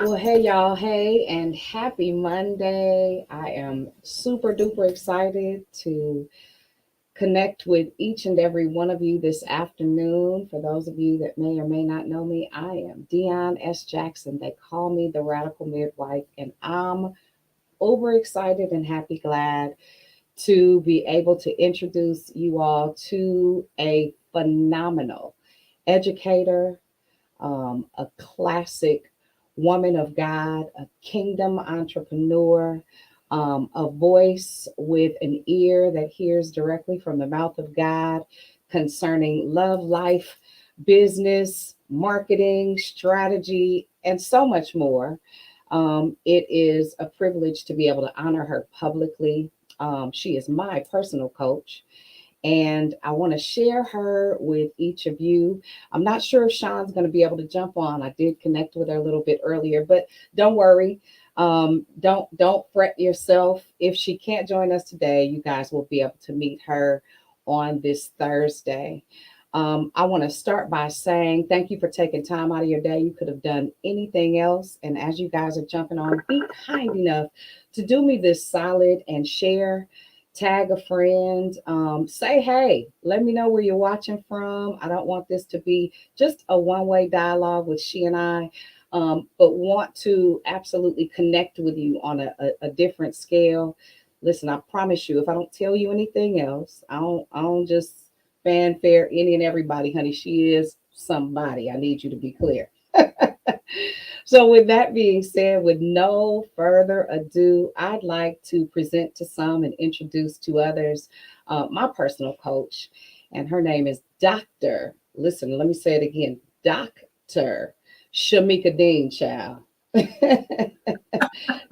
Well, hey y'all, hey, and happy Monday. I am super duper excited to connect with each and every one of you this afternoon. For those of you that may or may not know me, I am Dion S. Jackson. They call me the Radical Midwife, and I'm overexcited and happy, glad to be able to introduce you all to a phenomenal educator, a classic woman of God, a kingdom entrepreneur, a voice with an ear that hears directly from the mouth of God concerning love, life, business, marketing, strategy, and so much more. It is a privilege to be able to honor her publicly. She is my personal coach, and I want to share her with each of you. I'm not sure if Sean's going to be able to jump on. I did connect with her a little bit earlier, but don't worry. Don't fret yourself. If she can't join us today, you guys will be able to meet her on this Thursday. I want to start by saying thank you for taking time out of your day. You could have done anything else. And as you guys are jumping on, be kind enough to do me this solid and share, tag a friend, say hey, let me know where you're watching from. I don't want this to be just a one-way dialogue with she and I, but want to absolutely connect with you on a different scale. Listen, I promise you, if I don't tell you anything else, I don't just fanfare any and everybody, honey. She is somebody. I need you to be clear. So, with that being said, with no further ado, I'd like to present to some and introduce to others my personal coach. And her name is Dr. Listen, let me say it again, Dr. Shamika Dean, child.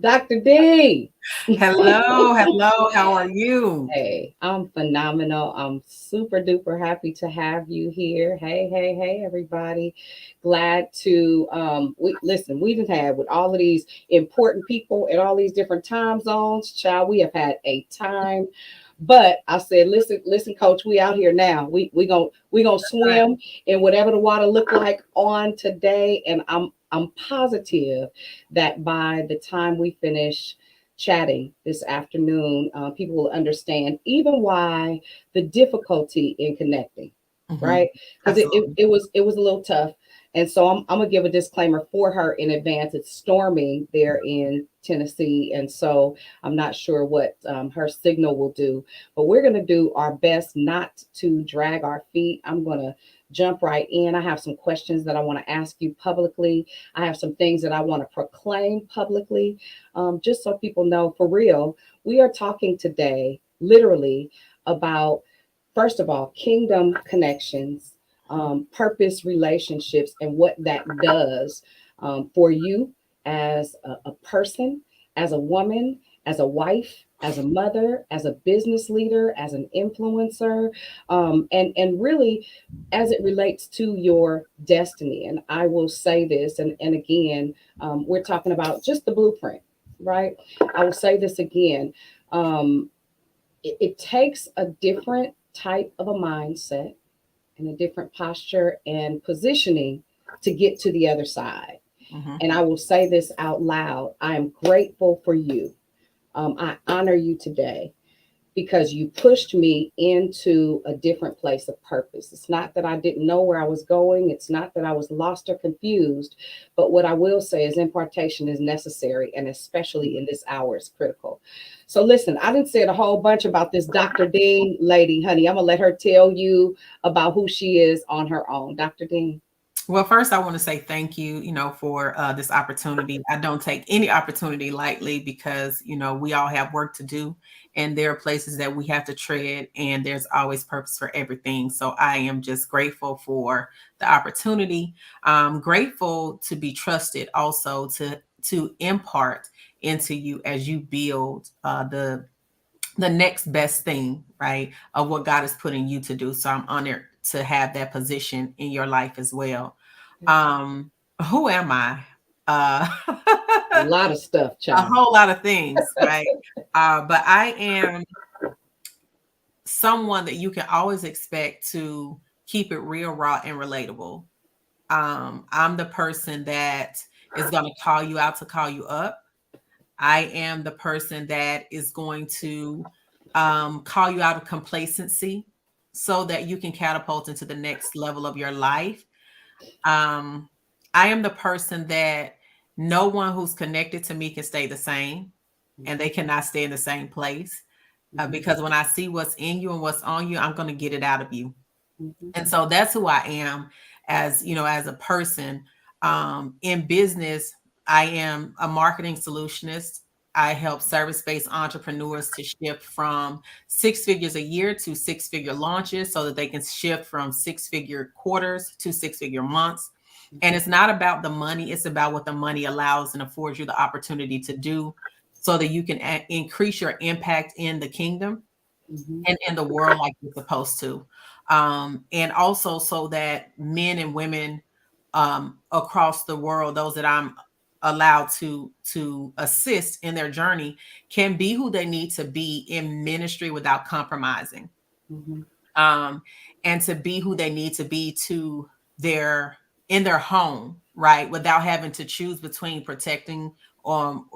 Dr. D. Hello, hello. How are you? Hey, I'm phenomenal. I'm super duper happy to have you here. Hey, hey, hey, everybody. Glad to we listen, we have had with all of these important people in all these different time zones, child. We have had a time. But I said, listen, coach, we out here now. We gonna Right. swim in whatever the water look like on today. And I'm positive that by the time we finish chatting this afternoon, people will understand even why the difficulty in connecting, Hmm. right? Because Absolutely. it was a little tough. And so I'm gonna give a disclaimer for her in advance. It's storming there in Tennessee, and so I'm not sure what her signal will do, but we're gonna do our best not to drag our feet. I'm gonna jump right in. I have some questions that I want to ask you publicly. I have some things that I want to proclaim publicly, just so people know for real. We are talking today, literally, about, first of all, kingdom connections, purpose relationships, and what that does for you as a person, as a woman, as a wife, as a mother, as a business leader, as an influencer, and really as it relates to your destiny. And I will say this, and again, we're talking about just the blueprint, right? I will say this again. Um, it takes a different type of a mindset and a different posture and positioning to get to the other side. Hmm. And I will say this out loud. I am grateful for you. I honor you today because you pushed me into a different place of purpose. It's not that I didn't know where I was going, it's not that I was lost or confused, but what I will say is impartation is necessary, and especially in this hour, is critical. So, listen, I didn't say a whole bunch about this Dr. Dean lady, honey. I'm going to let her tell you about who she is on her own. Dr. Dean. Well, first, I want to say thank you, for this opportunity. I don't take any opportunity lightly because, we all have work to do and there are places that we have to tread and there's always purpose for everything. So I am just grateful for the opportunity. I'm grateful to be trusted also to impart into you as you build the next best thing, right, of what God is putting you to do. So I'm honored to have that position in your life as well. Um, who am I? Uh, A lot of stuff, a child. whole lot of things, right? But I am someone that you can always expect to keep it real, raw, and relatable. I'm the person that is going to call you out to call you up. I am the person that is going to call you out of complacency so that you can catapult into the next level of your life. Um, I am the person that no one who's connected to me can stay the same, and they cannot stay in the same place. Because when I see what's in you and what's on you, I'm going to get it out of you. Mm-hmm. And so that's who I am as, as a person. In business, I am a marketing solutionist. I help service-based entrepreneurs to shift from 6 figures a year to 6-figure launches so that they can shift from 6-figure quarters to 6-figure months. And it's not about the money, it's about what the money allows and affords you the opportunity to do so that you can increase your impact in the kingdom Mm-hmm. and in the world like you're supposed to. And also so that men and women across the world, those that I'm allowed to assist in their journey, can be who they need to be in ministry without compromising. Mm-hmm. um, and to be who they need to be to their in their home, right? Without having to choose between protecting,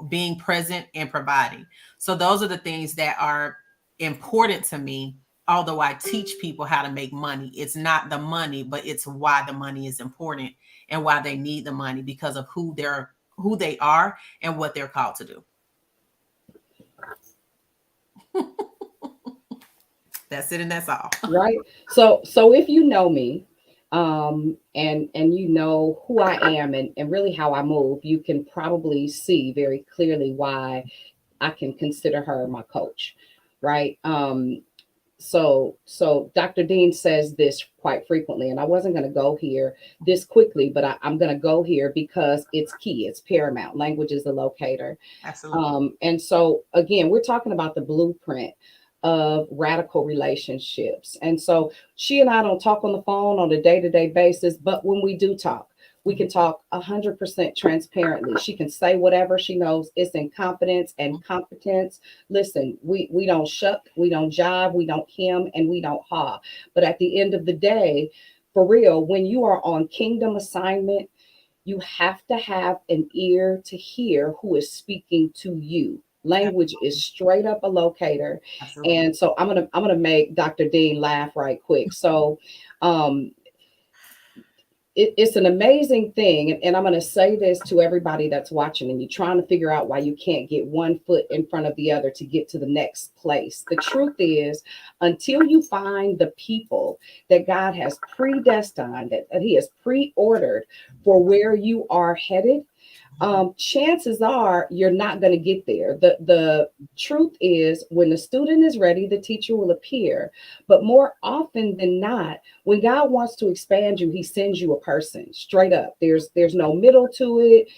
being present and providing. So those are the things that are important to me. Although I teach people how to make money, it's not the money, but it's why the money is important and why they need the money because of who they are and what they're called to do. That's it, and that's all. Right. So if you know me, and you know who I am and really how I move, you can probably see very clearly why I can consider her my coach, right? So Dr. Dean says this quite frequently, and I wasn't going to go here this quickly, but I'm going to go here because it's key, it's paramount. Language is the locator. Absolutely. And so again, we're talking about the blueprint of radical relationships. And so she and I don't talk on the phone on a day-to-day basis, but when we do talk, we can talk 100% transparently. She can say whatever she knows. It's in confidence and competence. Listen, we don't shuck, we don't jive, we don't hem, and we don't haw. But at the end of the day, for real, when you are on kingdom assignment, you have to have an ear to hear who is speaking to you. Language is straight up a locator. Absolutely. And so I'm gonna make Dr. Dean laugh right quick. So um it's an amazing thing. And I'm going to say this to everybody that's watching, and you're trying to figure out why you can't get one foot in front of the other to get to the next place. The truth is, until you find the people that God has predestined, that He has pre ordered for where you are headed, chances are you're not going to get there. The truth is, when the student is ready, the teacher will appear. But more often than not, when God wants to expand you, He sends you a person straight up. There's no middle to it.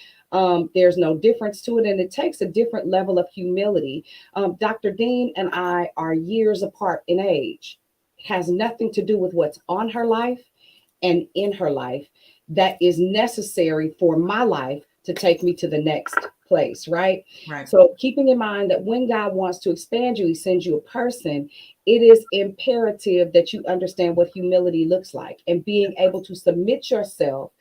There's no difference to it, and it takes a different level of humility. Dr. Dean and I are years apart in age. Has nothing to do with what's on her life and in her life that is necessary for my life to take me to the next place, right? Right. So, keeping in mind that when God wants to expand you, He sends you a person. It is imperative that you understand what humility looks like and being able to submit yourself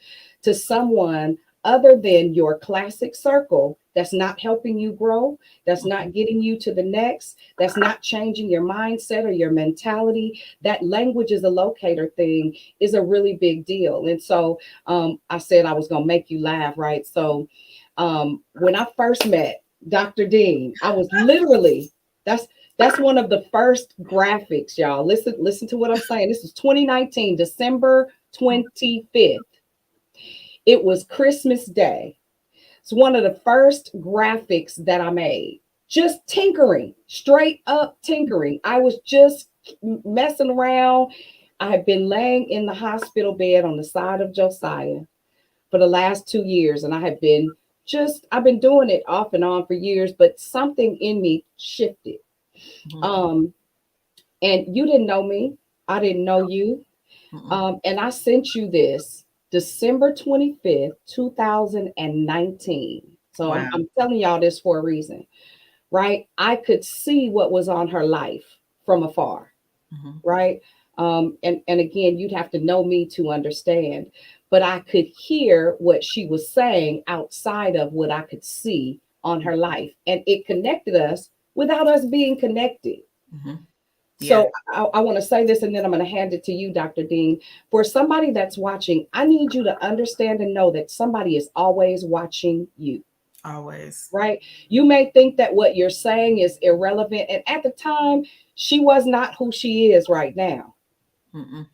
to someone other than your classic circle that's not helping you grow, that's not getting you to the next, that's not changing your mindset or your mentality. That language is a locator thing is a really big deal. And so I said I was going to make you laugh, right? So when I first met Dr. Dean, I was literally, that's one of the first graphics, y'all. Listen to what I'm saying. This is 2019, December 25th. It was Christmas Day. It's one of the first graphics that I made. Just tinkering, straight up tinkering. I was just messing around. I had been laying in the hospital bed on the side of Josiah for the last 2 years, and I've been doing it off and on for years, but something in me shifted. Mhm. Um, and you didn't know me, I didn't know you. Mm-mm. And I sent you this December 25th, 2019. So Wow. I'm telling y'all this for a reason, right? I could see what was on her life from afar, Mhm. right? And again, you'd have to know me to understand, but I could hear what she was saying outside of what I could see on her life. And it connected us without us being connected. Mm-hmm. Yeah. So I want to say this and then I'm going to hand it to you, Dr. Dean. For somebody that's watching, I need you to understand and know that somebody is always watching you, Always. right? You may think that what you're saying is irrelevant. And at the time, she was not who she is right now Mm-mm.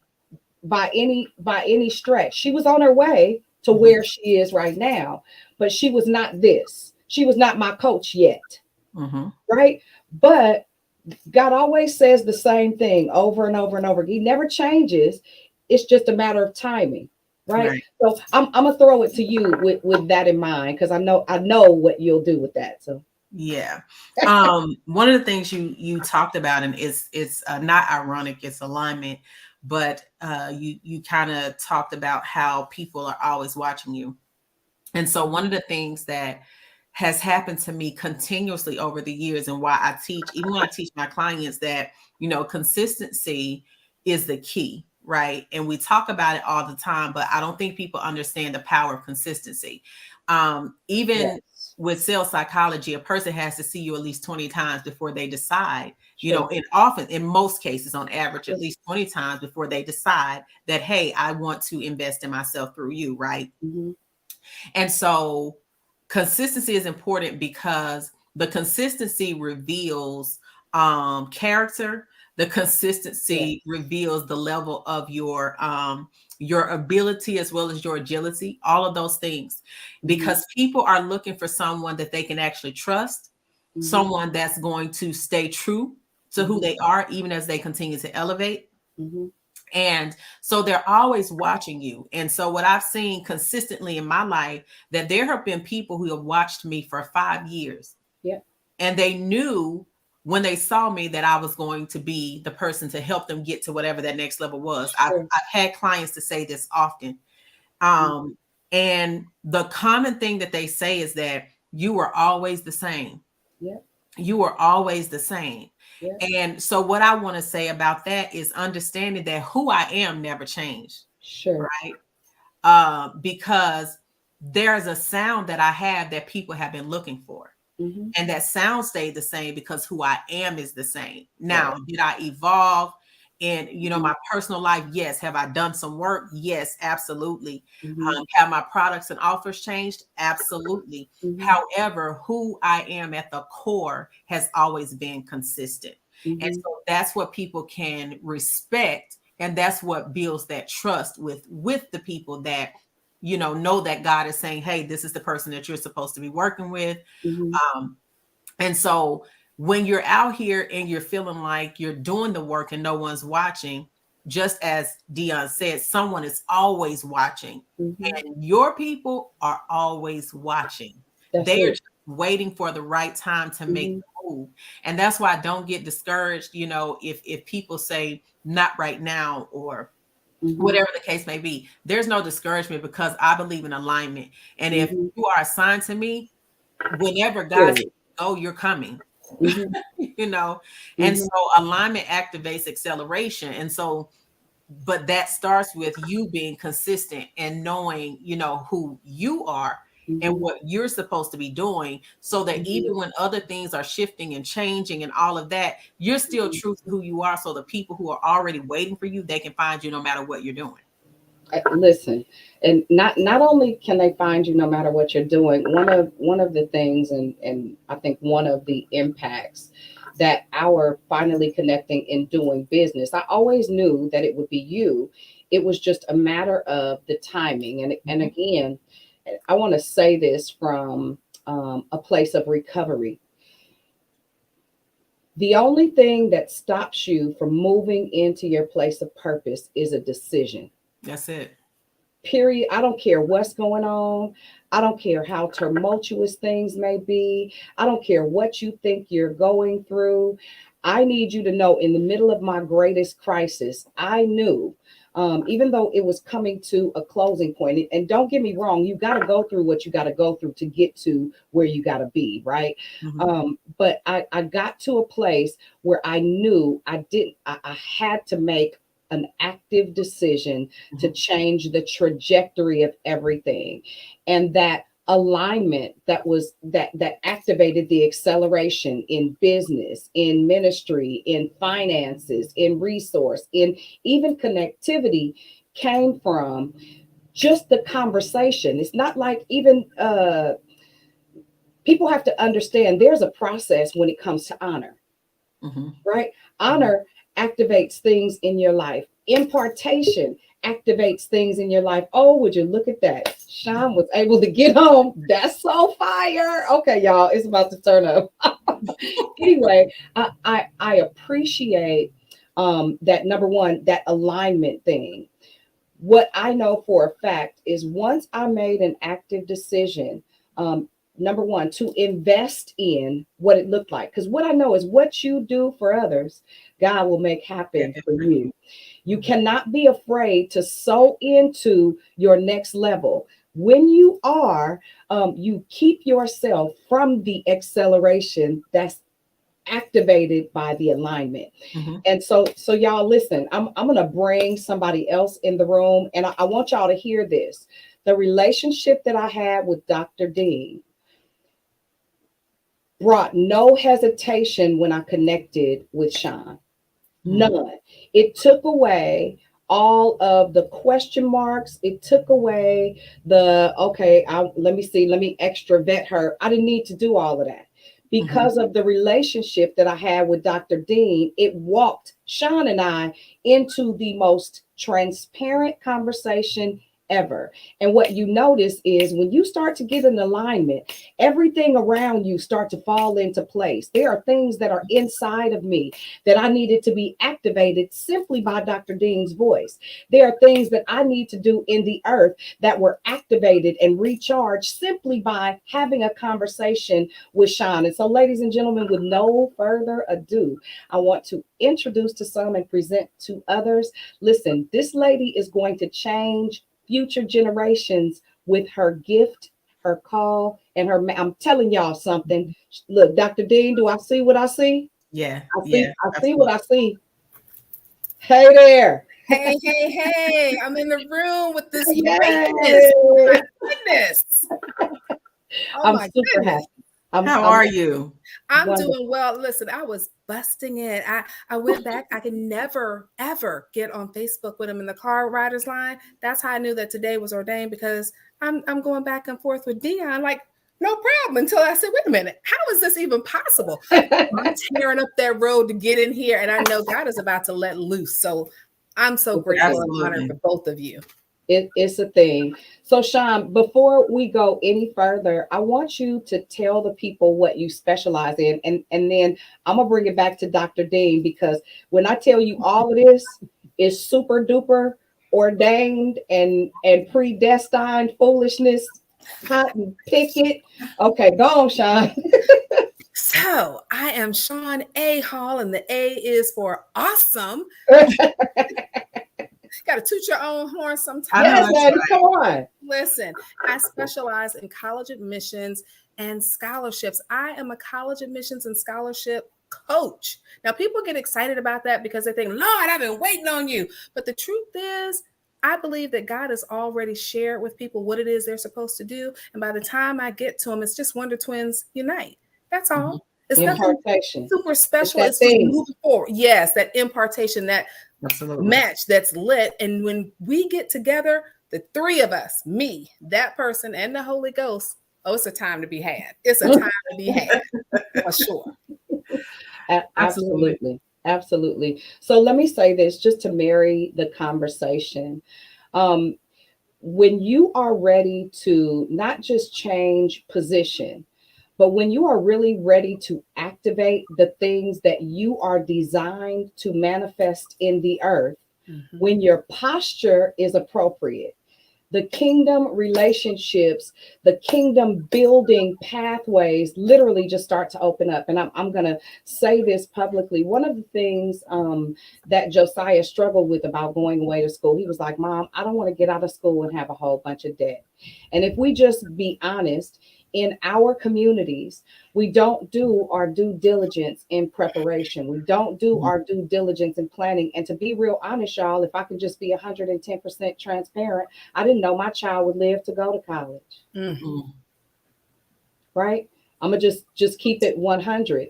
by any stretch. She was on her way to Mm-hmm. where she is right now, but she was not this. She was not my coach yet, Mm-hmm. right? But God always says the same thing over and over and over. He never changes. It's just a matter of timing, right? Right. So I'm gonna throw it to you with that in mind because I know what you'll do with that. So Yeah. One of the things you talked about, and it's not ironic, it's alignment, but you kind of talked about how people are always watching you. And so one of the things that has happened to me continuously over the years, and why I teach, even when I teach my clients, that, consistency is the key, right? And we talk about it all the time, but I don't think people understand the power of consistency. Even yes, with sales psychology, a person has to see you at least 20 times before they decide, sure, and often, in most cases, on average, at sure. least 20 times before they decide that, hey, I want to invest in myself through you, right? Mm-hmm. And so consistency is important because the consistency reveals character. The Yeah. consistency reveals the level of your ability as well as your agility, all of those things, Mm-hmm. because people are looking for someone that they can actually trust, Mm-hmm. someone that's going to stay true to who Mm-hmm. they are, even as they continue to elevate. Mm-hmm. And so they're always watching you. And so what I've seen consistently in my life, that there have been people who have watched me for 5 years, Yeah. and they knew when they saw me that I was going to be the person to help them get to whatever that next level was. I've Sure. had clients to say this often. Mm-hmm. And the common thing that they say is that you were always the same. Yeah. You are always the same. Yeah. And so what I want to say about that is understanding that who I am never changed, Sure. right? Because there's a sound that I have that people have been looking for. Mm-hmm. And that sound stayed the same because who I am is the same. Right. Now, did I evolve in, Mm-hmm. my personal life? Yes. Have I done some work? Yes, absolutely. Mm-hmm. Have my products and offers changed? Absolutely. Mm-hmm. However, who I am at the core has always been consistent. And Mm-hmm. so that's what people can respect. And that's what builds that trust with the people that, know that God is saying, hey, this is the person that you're supposed to be working with. Mm-hmm. Um, and so when you're out here and you're feeling like you're doing the work and no one's watching, just as Dion said, someone is always watching, Mm-hmm. and your people are always watching. That's They are it. just waiting for the right time to make Mm-hmm. the move. And that's why I don't get discouraged, if people say not right now, or Mm-hmm. whatever the case may be. There's no discouragement because I believe in alignment. And if Mm-hmm. you are assigned to me, whenever God says Period. go, you're coming. Mm-hmm. you know and Mm-hmm. so alignment activates acceleration. And so, but that starts with you being consistent and knowing, who you are and Mm-hmm. what you're supposed to be doing, so that Mm-hmm. even when other things are shifting and changing and all of that, you're still Mm-hmm. true to who you are, so the people who are already waiting for you, they can find you no matter what you're doing. Listen, and not only can they find you no matter what you're doing. One of the things, and I think one of the impacts that our finally connecting in doing business, I always knew that it would be you. It was just a matter of the timing. And Mhm. again, I want to say this from a place of recovery. The only thing that stops you from moving into your place of purpose is a decision. That's it. Period. I don't care what's going on. I don't care how tumultuous things may be. I don't care what you think you're going through. I need you to know, in the middle of my greatest crisis, I knew, even though it was coming to a closing point, and don't get me wrong, you got to go through what you got to go through to get to where you got to be, right? Mhm. But I got to a place where I knew I didn't, I had to make an active decision to Mhm. change the trajectory of everything. And that alignment that activated the acceleration in business, in ministry, in finances, in resource, in even connectivity came from just the conversation. It's not like even people have to understand there's a process when it comes to honor, Mhm. right? Mhm. Honor activates things in your life. Impartation activates things in your life. Oh, would you look at that? Shawn was able to get home. That's so fire. Okay, y'all, it's about to turn up. Anyway, I appreciate that number one, that alignment thing. What I know for a fact is once I made an active decision, um, number one, to invest in what it looked like. Because what I know is what you do for others, God will make Yeah, happen it's for pretty. you. You cannot be afraid to sow into your next level. When you are, you keep yourself from the acceleration that's activated by the alignment. Mhm. And so y'all listen, I'm gonna bring somebody else in the room, and I want y'all to hear this. The relationship that I had with Dr. Dean brought no hesitation when I connected with Shawn. Mhm. None. It took away all of the question marks. It took away the, okay, let me see, let me extra vet her. I didn't need to do all of that. Mhm. Because of the relationship that I had with Dr. Dean, it walked Shawn and I into the most transparent conversation ever. And what you notice is when you start to get an alignment, everything around you start to fall into place. There are things that are inside of me that I needed to be activated simply by Dr. Dean's voice. There are things that I need to do in the earth that were activated and recharged simply by having a conversation with Shawn. And so, ladies and gentlemen, with no further ado, I want to introduce to some and present to others. Listen, this lady is going to change future generations with her gift, her call, and her. I'm telling y'all something. Look, Dr. Dean, do I see what I see? Yeah, I see, yeah, I see what absolutely. I see. Hey there. Hey, hey, hey, I'm in the room with this greatness. Oh Yay. my goodness. Oh I'm my super happy. goodness. How I'm are you? I'm wonderful. doing well. Listen, I was busting it. I went back. I can never, ever get on Facebook with them in the car riders line. That's how I knew that today was ordained because I'm going back and forth with Dion. Like, no problem. Until I said, wait a minute, how is this even possible? I'm tearing up that road to get in here. And I know God is about to let loose. So I'm so It's a grateful thing. and honored Absolutely. for both of you. It's a thing. So, Shawn, before we go any further, I want you to tell the people what you specialize in, and then I'm gonna bring it back to Dr. Dean because when I tell you all of this is super duper ordained and predestined foolishness, cotton picket. Okay, go on, Shawn. So I am Shawn A Hall, and the A is for awesome. Got to toot your own horn I know Yes, sometimes. that's lady, come on. Listen, I specialize in college admissions and scholarships. I am a college admissions and scholarship coach. Now, people get excited about that because they think, Lord, I've been waiting on you. But the truth is, I believe that God has already shared with people what it is they're supposed to do. And by the time I get to them, it's just Wonder Twins unite. That's right. Mhm. all. It's nothing Impartation. super It's special. that It's just thing. moving forward. Yes, that impartation, that Absolutely. match that's lit. And when we get together, the three of us, me, that person, and the Holy Ghost, oh, it's a time to be had. It's a time to be had for sure. Absolutely. Absolutely. Absolutely. So let me say this just to marry the conversation. Um, when you are ready to not just change position, but when you are really ready to activate the things that you are designed to manifest in the earth, Mhm. when your posture is appropriate, the kingdom relationships, the kingdom building pathways literally just start to open up. And I'm going to say this publicly. One of the things that Josiah struggled with about going away to school, he was like, Mom, I don't want to get out of school and have a whole bunch of debt. And if we just be honest, in our communities, we don't do our due diligence in preparation. We don't do our due diligence in planning. And to be real honest, y'all, if I could just be 110% transparent, I didn't know my child would live to go to college. Mm. Right? I'm gonna just keep it 100.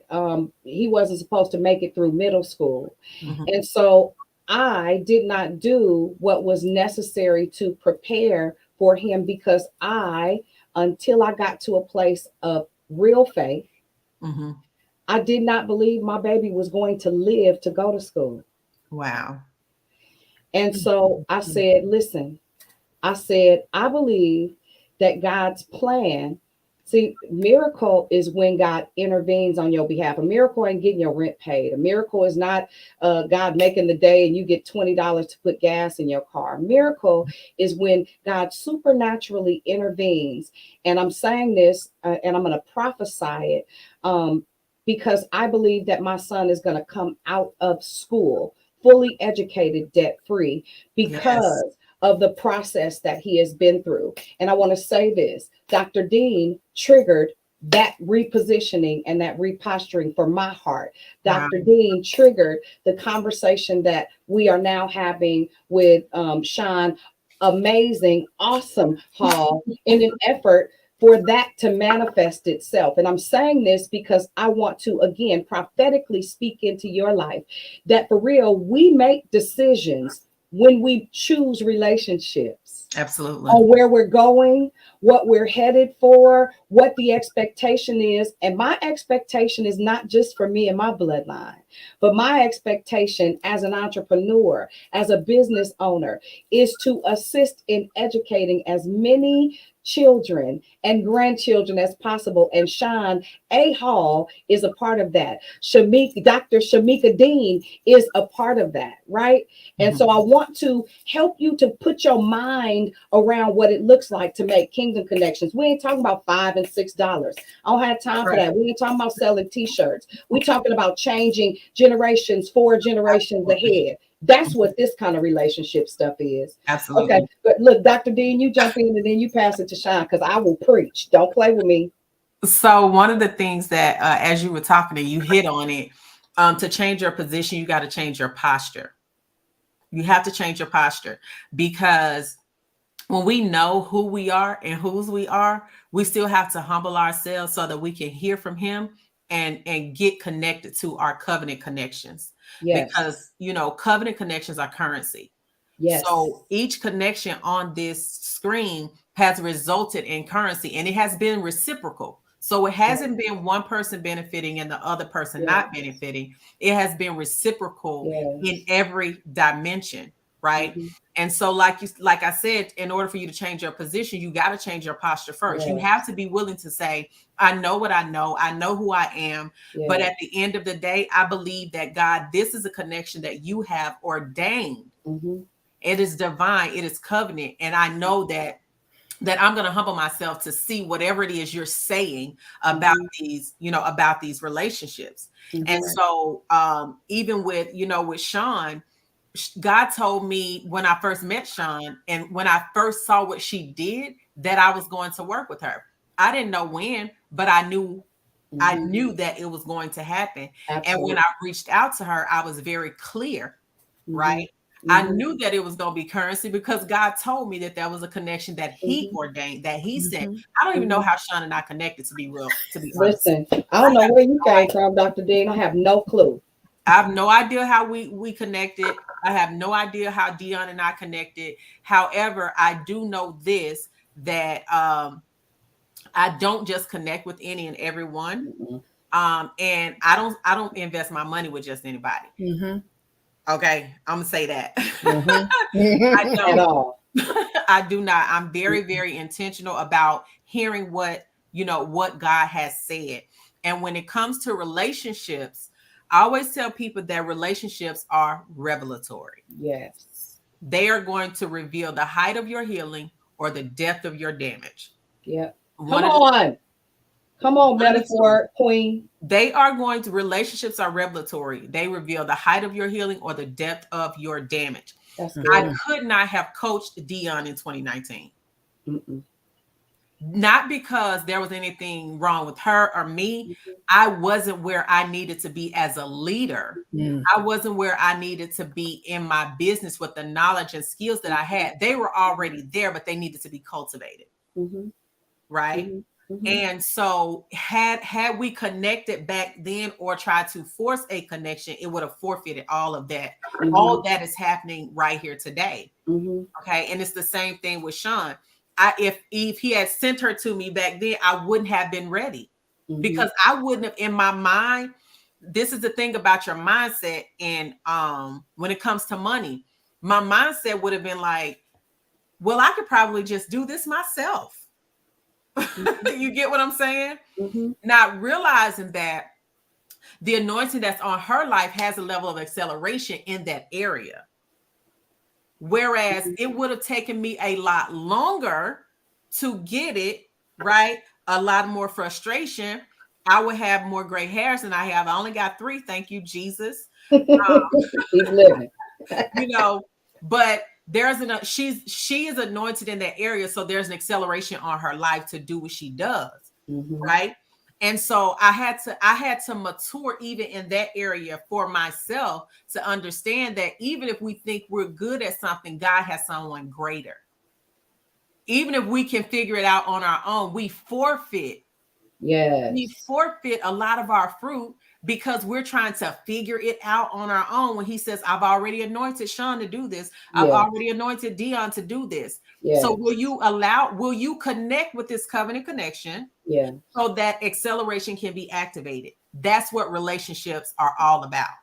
He wasn't supposed to make it through middle school, Mhm. and so I did not do what was necessary to prepare for him because until I got to a place of real faith, Mhm. I did not believe my baby was going to live to go to school. Wow. And so I said, listen, I said, I believe that God's plan, see, miracle is when God intervenes on your behalf. A miracle ain't getting your rent paid. A miracle is not God making the day and you get $20 to put gas in your car. A miracle is when God supernaturally intervenes. And I'm saying this and I'm going to prophesy it because I believe that my son is going to come out of school fully educated, debt free, Yes. because of the process that he has been through. And I want to say this, Dr. Dean triggered that repositioning and that reposturing for my heart. Wow. Dr. Dean triggered the conversation that we are now having with Shawn, amazing, awesome Hall, in an effort for that to manifest itself. And I'm saying this because I want to, again, prophetically speak into your life that for real, we make decisions when we choose relationships Absolutely. on where we're going, what we're headed for, what the expectation is. And my expectation is not just for me and my bloodline, but my expectation as an entrepreneur, as a business owner, is to assist in educating as many children and grandchildren as possible. And Shawn A. Hall is a part of that. Dr. Shamika Dean is a part of that, right? And so I want to help you to put your mind around what it looks like to make kingdom connections. We ain't talking about $5 and $6. I don't have time for that. We ain't talking about selling t-shirts. We're talking about changing generations, 4 generations ahead. That's what this kind of relationship stuff is. Absolutely. Okay, but look, Dr. Dean, you jump in and then you pass it to Shawn because I will preach. Don't play with me. So one of the things that, as you were talking, and you hit on it, to change your position, you got to change your posture. You have to change your posture because when we know who we are and whose we are, we still have to humble ourselves so that we can hear from him and get connected to our covenant connections. Yes. Because, covenant connections are currency. Yes. So each connection on this screen has resulted in currency and it has been reciprocal. So it hasn't been one person benefiting and the other person not benefiting. It has been reciprocal in every dimension, right? Mm-hmm. And so like I said, in order for you to change your position, you got to change your posture first. You have to be willing to say, I know what I know who I am. But at the end of the day, I believe that God, this is a connection that you have ordained. Mm-hmm. It is divine, it is covenant. And I know that I'm going to humble myself to see whatever it is you're saying about these, about these relationships. And so even with Shawn, God told me when I first met Shawn and when I first saw what she did, that I was going to work with her. I didn't know when, but I knew that it was going to happen. Absolutely. And when I reached out to her, I was very clear, right? I knew that it was going to be currency because God told me that there was a connection that he ordained, that he said. I don't even know how Shawn and I connected, to be honest. Listen, I don't know where you came from, Dr. Dean. I have no clue. I have no idea how we connected. I have no idea how Dion and I connected. However, I do know this, that I don't just connect with any and everyone. And I don't invest my money with just anybody. Okay, I'm gonna say that. I don't At all. I do not. I'm very, very intentional about hearing what God has said. And when it comes to relationships, I always tell people that relationships are revelatory. Yes. They are going to reveal the height of your healing or the depth of your damage. Yep. Come on, metaphor queen. Relationships are revelatory. They reveal the height of your healing or the depth of your damage. That's I good. could not have coached Dion in 2019. Mm-mm. Not because there was anything wrong with her or me. Mhm. I wasn't where I needed to be as a leader. Mm. I wasn't where I needed to be in my business with the knowledge and skills that I had. They were already there, but they needed to be cultivated. Mhm. Right. Mhm. Mhm. And so had we connected back then or tried to force a connection, it would have forfeited all of that. All Mhm. that is happening right here today. Mhm. Okay. And it's the same thing with Shawn. If he had sent her to me back then, I wouldn't have been ready, Mhm. because I wouldn't have, in my mind. This is the thing about your mindset. And when it comes to money, my mindset would have been like, well, I could probably just do this myself. Mhm. You get what I'm saying? Mhm. Not realizing that the anointing that's on her life has a level of acceleration in that area. Whereas Mhm. it would have taken me a lot longer to get it, right? A lot more frustration. I would have more gray hairs than I have. I only got 3. Thank you, Jesus. Keep living. You know, but she is anointed in that area. So there's an acceleration on her life to do what she does. Mhm. Right. And so I had to mature even in that area for myself, to understand that even if we think we're good at something, God has someone greater. Even if we can figure it out on our own, we Yes. forfeit a lot of our fruit because we're trying to figure it out on our own, when he says, I've already anointed Shawn to do this. I've Yes. already anointed Dion to do this. So Yes. will you connect with this covenant connection Yeah. so that acceleration can be activated? That's what relationships are all about.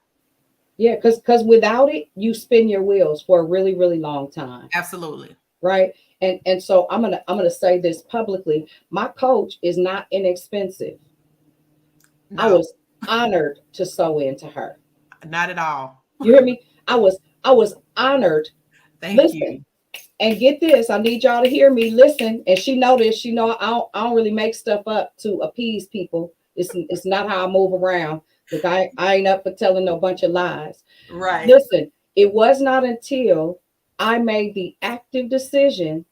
Yeah. Because without it, you spin your wheels for a really, really long time. Absolutely. Right. And so I'm gonna say this publicly. My coach is not inexpensive. I No, was honored to sow into her. not at all. You hear me? I was honored. Thank Listen, you. and get this. I need y'all to hear me. Listen, and she know this. She know I don't really make stuff up to appease people. It's not how I move around. Look, I ain't up for telling no bunch of lies. Right. Listen, it was not until I made the active decision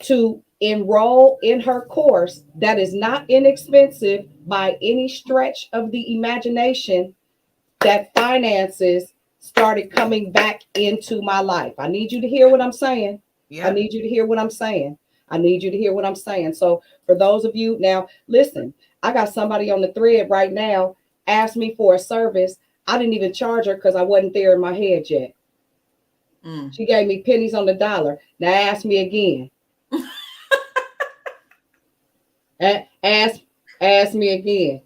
to enroll in her course that is not inexpensive by any stretch of the imagination, that finances started coming back into my life. I need you to hear what I'm saying. I Yep. need you to hear what I'm saying. I need you to hear what I'm saying. So, for those of you now, listen, I got somebody on the thread right now asked me for a service. I didn't even charge her because I wasn't there in my head yet. Mm. She gave me pennies on the dollar. Now ask me again. Ask ask me again.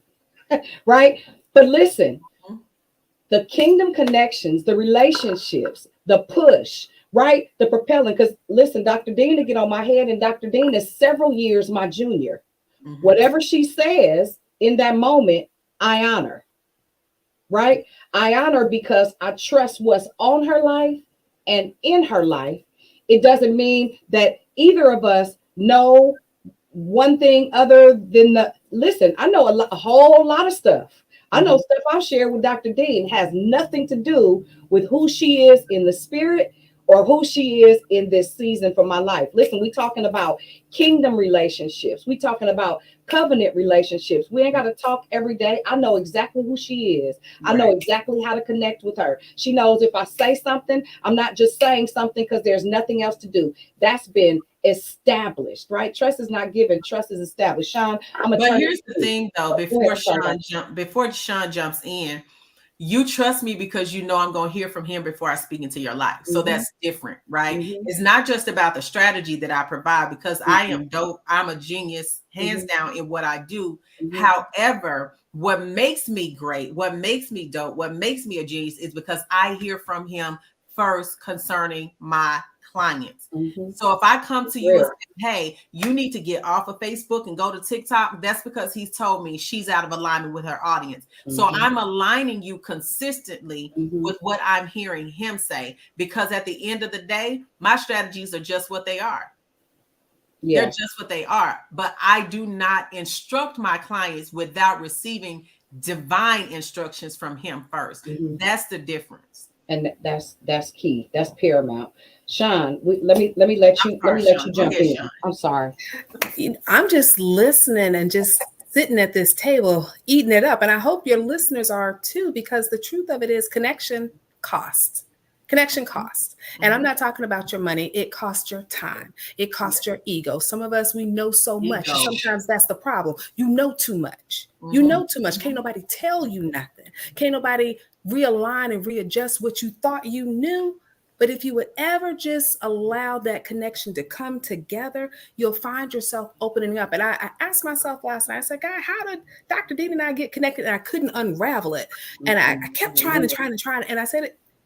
Right? But listen, the kingdom connections, the relationships, the push, right? The propelling. Because listen, Dr. Dean to get on my head, and Dr. Dean is several years my junior. Mm-hmm. Whatever she says in that moment, I honor, right? I honor because I trust what's on her life and in her life. It doesn't mean that either of us know one thing other than the listen. I know a whole lot of stuff. I know Mm-hmm. stuff I've shared with Dr. Dean has nothing to do with who she is in the spirit or who she is in this season for my life. Listen, we talking about kingdom relationships. We talking about covenant relationships. We ain't got to talk every day. I know exactly who she is. I know Right. exactly how to connect with her. She knows if I say something, I'm not just saying something because there's nothing else to do. That's been established, right? Trust is not given, trust is established. Shawn, I'm gonna But turn it here's to the you. thing, though, Oh, go ahead. I'm sorry, Dr. before Shawn jumps in, you trust me because you know I'm going to hear from him before I speak into your life. So Mm-hmm, that's different, right? mm-hmm, It's not just about the strategy that I provide, because I mm-hmm, am dope. I'm a genius, hands mm-hmm, down, in what I do. mm-hmm, However, what makes me great, what makes me dope, what makes me a genius is because I hear from him first concerning my clients. mm-hmm. So if I come to you and Real. say, hey, you need to get off of Facebook and go to TikTok, that's because he's told me she's out of alignment with her audience. So Mm-hmm, I'm aligning you consistently mm-hmm. with what I'm hearing him say, because at the end of the day, my strategies are just what they are. They're Yeah. just what they are. But I do not instruct my clients without receiving divine instructions from him first. Mm-hmm. That's the difference. And that's key. That's paramount. Shawn, let me let you Shawn. Go jump ahead, in. Shawn. I'm sorry. I'm just listening and just sitting at this table eating it up. And I hope your listeners are too, because the truth of it is connection costs. Connection costs. And I'm not talking about your money. It costs your time. It costs your ego. Some of us, we know so much. And sometimes that's the problem. You know too much. You know too much. Can't nobody tell you nothing. Can't nobody realign and readjust what you thought you knew. But if you would ever just allow that connection to come together, you'll find yourself opening up. And I asked myself last night, I said, God, how did Dr. Dean and I get connected? And I couldn't unravel it. And I kept trying and trying and trying. And I said,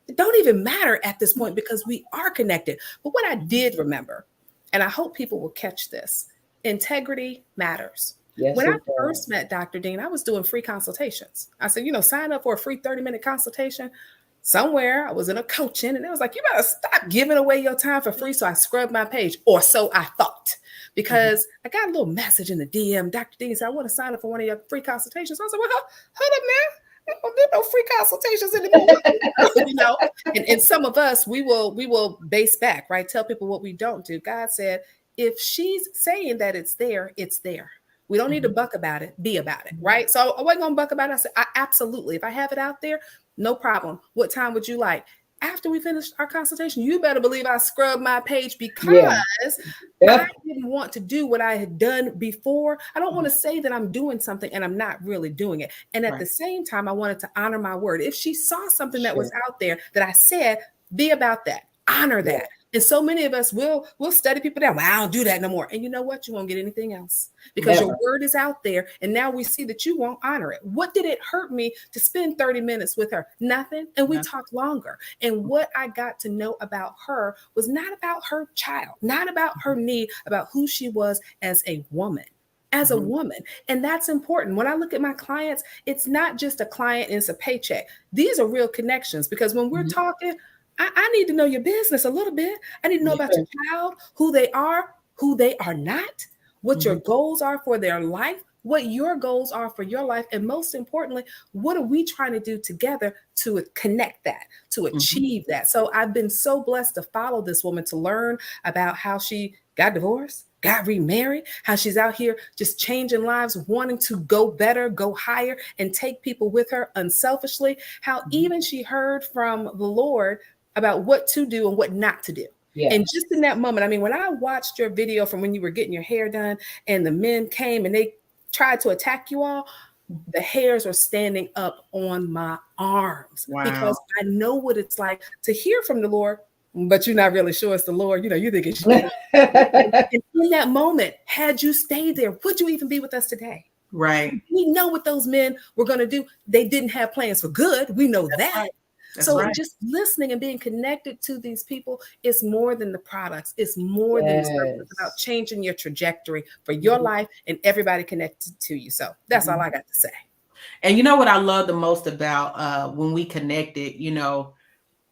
it don't even matter at this point because we are connected. But what I did remember, and I hope people will catch this, integrity matters. Yes, When I first met Dr. Dean, I was doing free consultations. I said, sign up for a free 30-minute consultation. Somewhere I was in a coaching and it was like, you better stop giving away your time for free. So I scrubbed my page, or so I thought, because I got a little message in the DM. Dr. Dean said, I want to sign up for one of your free consultations. I said, well, hold up, man. I don't do no free consultations anymore. And some of us, we will base back, right? Tell people what we don't do. God said, if she's saying that it's there, it's there. We don't need to buck about it, be about it, right? So I wasn't going to buck about it. I said, absolutely. If I have it out there, no problem. What time would you like? After we finished our consultation, you better believe I scrubbed my page because I didn't want to do what I had done before. I don't want to say that I'm doing something and I'm not really doing it. And at the same time, I wanted to honor my word. If she saw something that was out there that I said, be about that, honor that. And so many of us will study people down. Well, I don't do that no more. And you know what? You won't get anything else because your word is out there. And now we see that you won't honor it. What did it hurt me to spend 30 minutes with her? Nothing. And we talked longer. And what I got to know about her was not about her child, not about her need, about who she was as a woman. As a woman. And that's important. When I look at my clients, it's not just a client and it's a paycheck. These are real connections, because when we're talking, I need to know your business a little bit. I need to know about your child, who they are not, what your goals are for their life, what your goals are for your life. And most importantly, what are we trying to do together to connect that, to achieve that? So I've been so blessed to follow this woman, to learn about how she got divorced, got remarried, how she's out here just changing lives, wanting to go better, go higher, and take people with her unselfishly, how even she heard from the Lord about what to do and what not to do. And just in that moment, I mean, when I watched your video from when you were getting your hair done and the men came and they tried to attack you all, the hairs are standing up on my arms because I know what it's like to hear from the Lord, but you're not really sure it's the Lord. You think it's you. And in that moment, had you stayed there, would you even be with us today? Right. We know what those men were going to do. They didn't have plans for good. We know that. Right. So just listening and being connected to these people is more than the products. It's more than it's about changing your trajectory for your life and everybody connected to you. So that's all I got to say. And you know what I love the most about when we connected,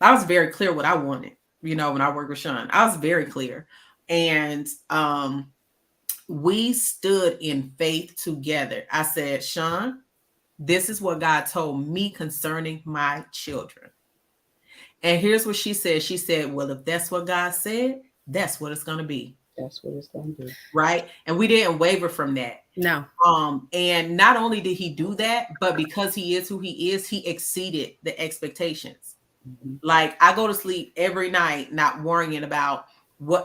I was very clear what I wanted, when I worked with Shawn. I was very clear. And we stood in faith together. I said, Shawn, this is what God told me concerning my children. And here's what she said. She said, well, if that's what God said, that's what it's going to be. That's what it's going to be. Right. And we didn't waver from that. No. And not only did he do that, but because he is who he is, he exceeded the expectations. Like, I go to sleep every night not worrying about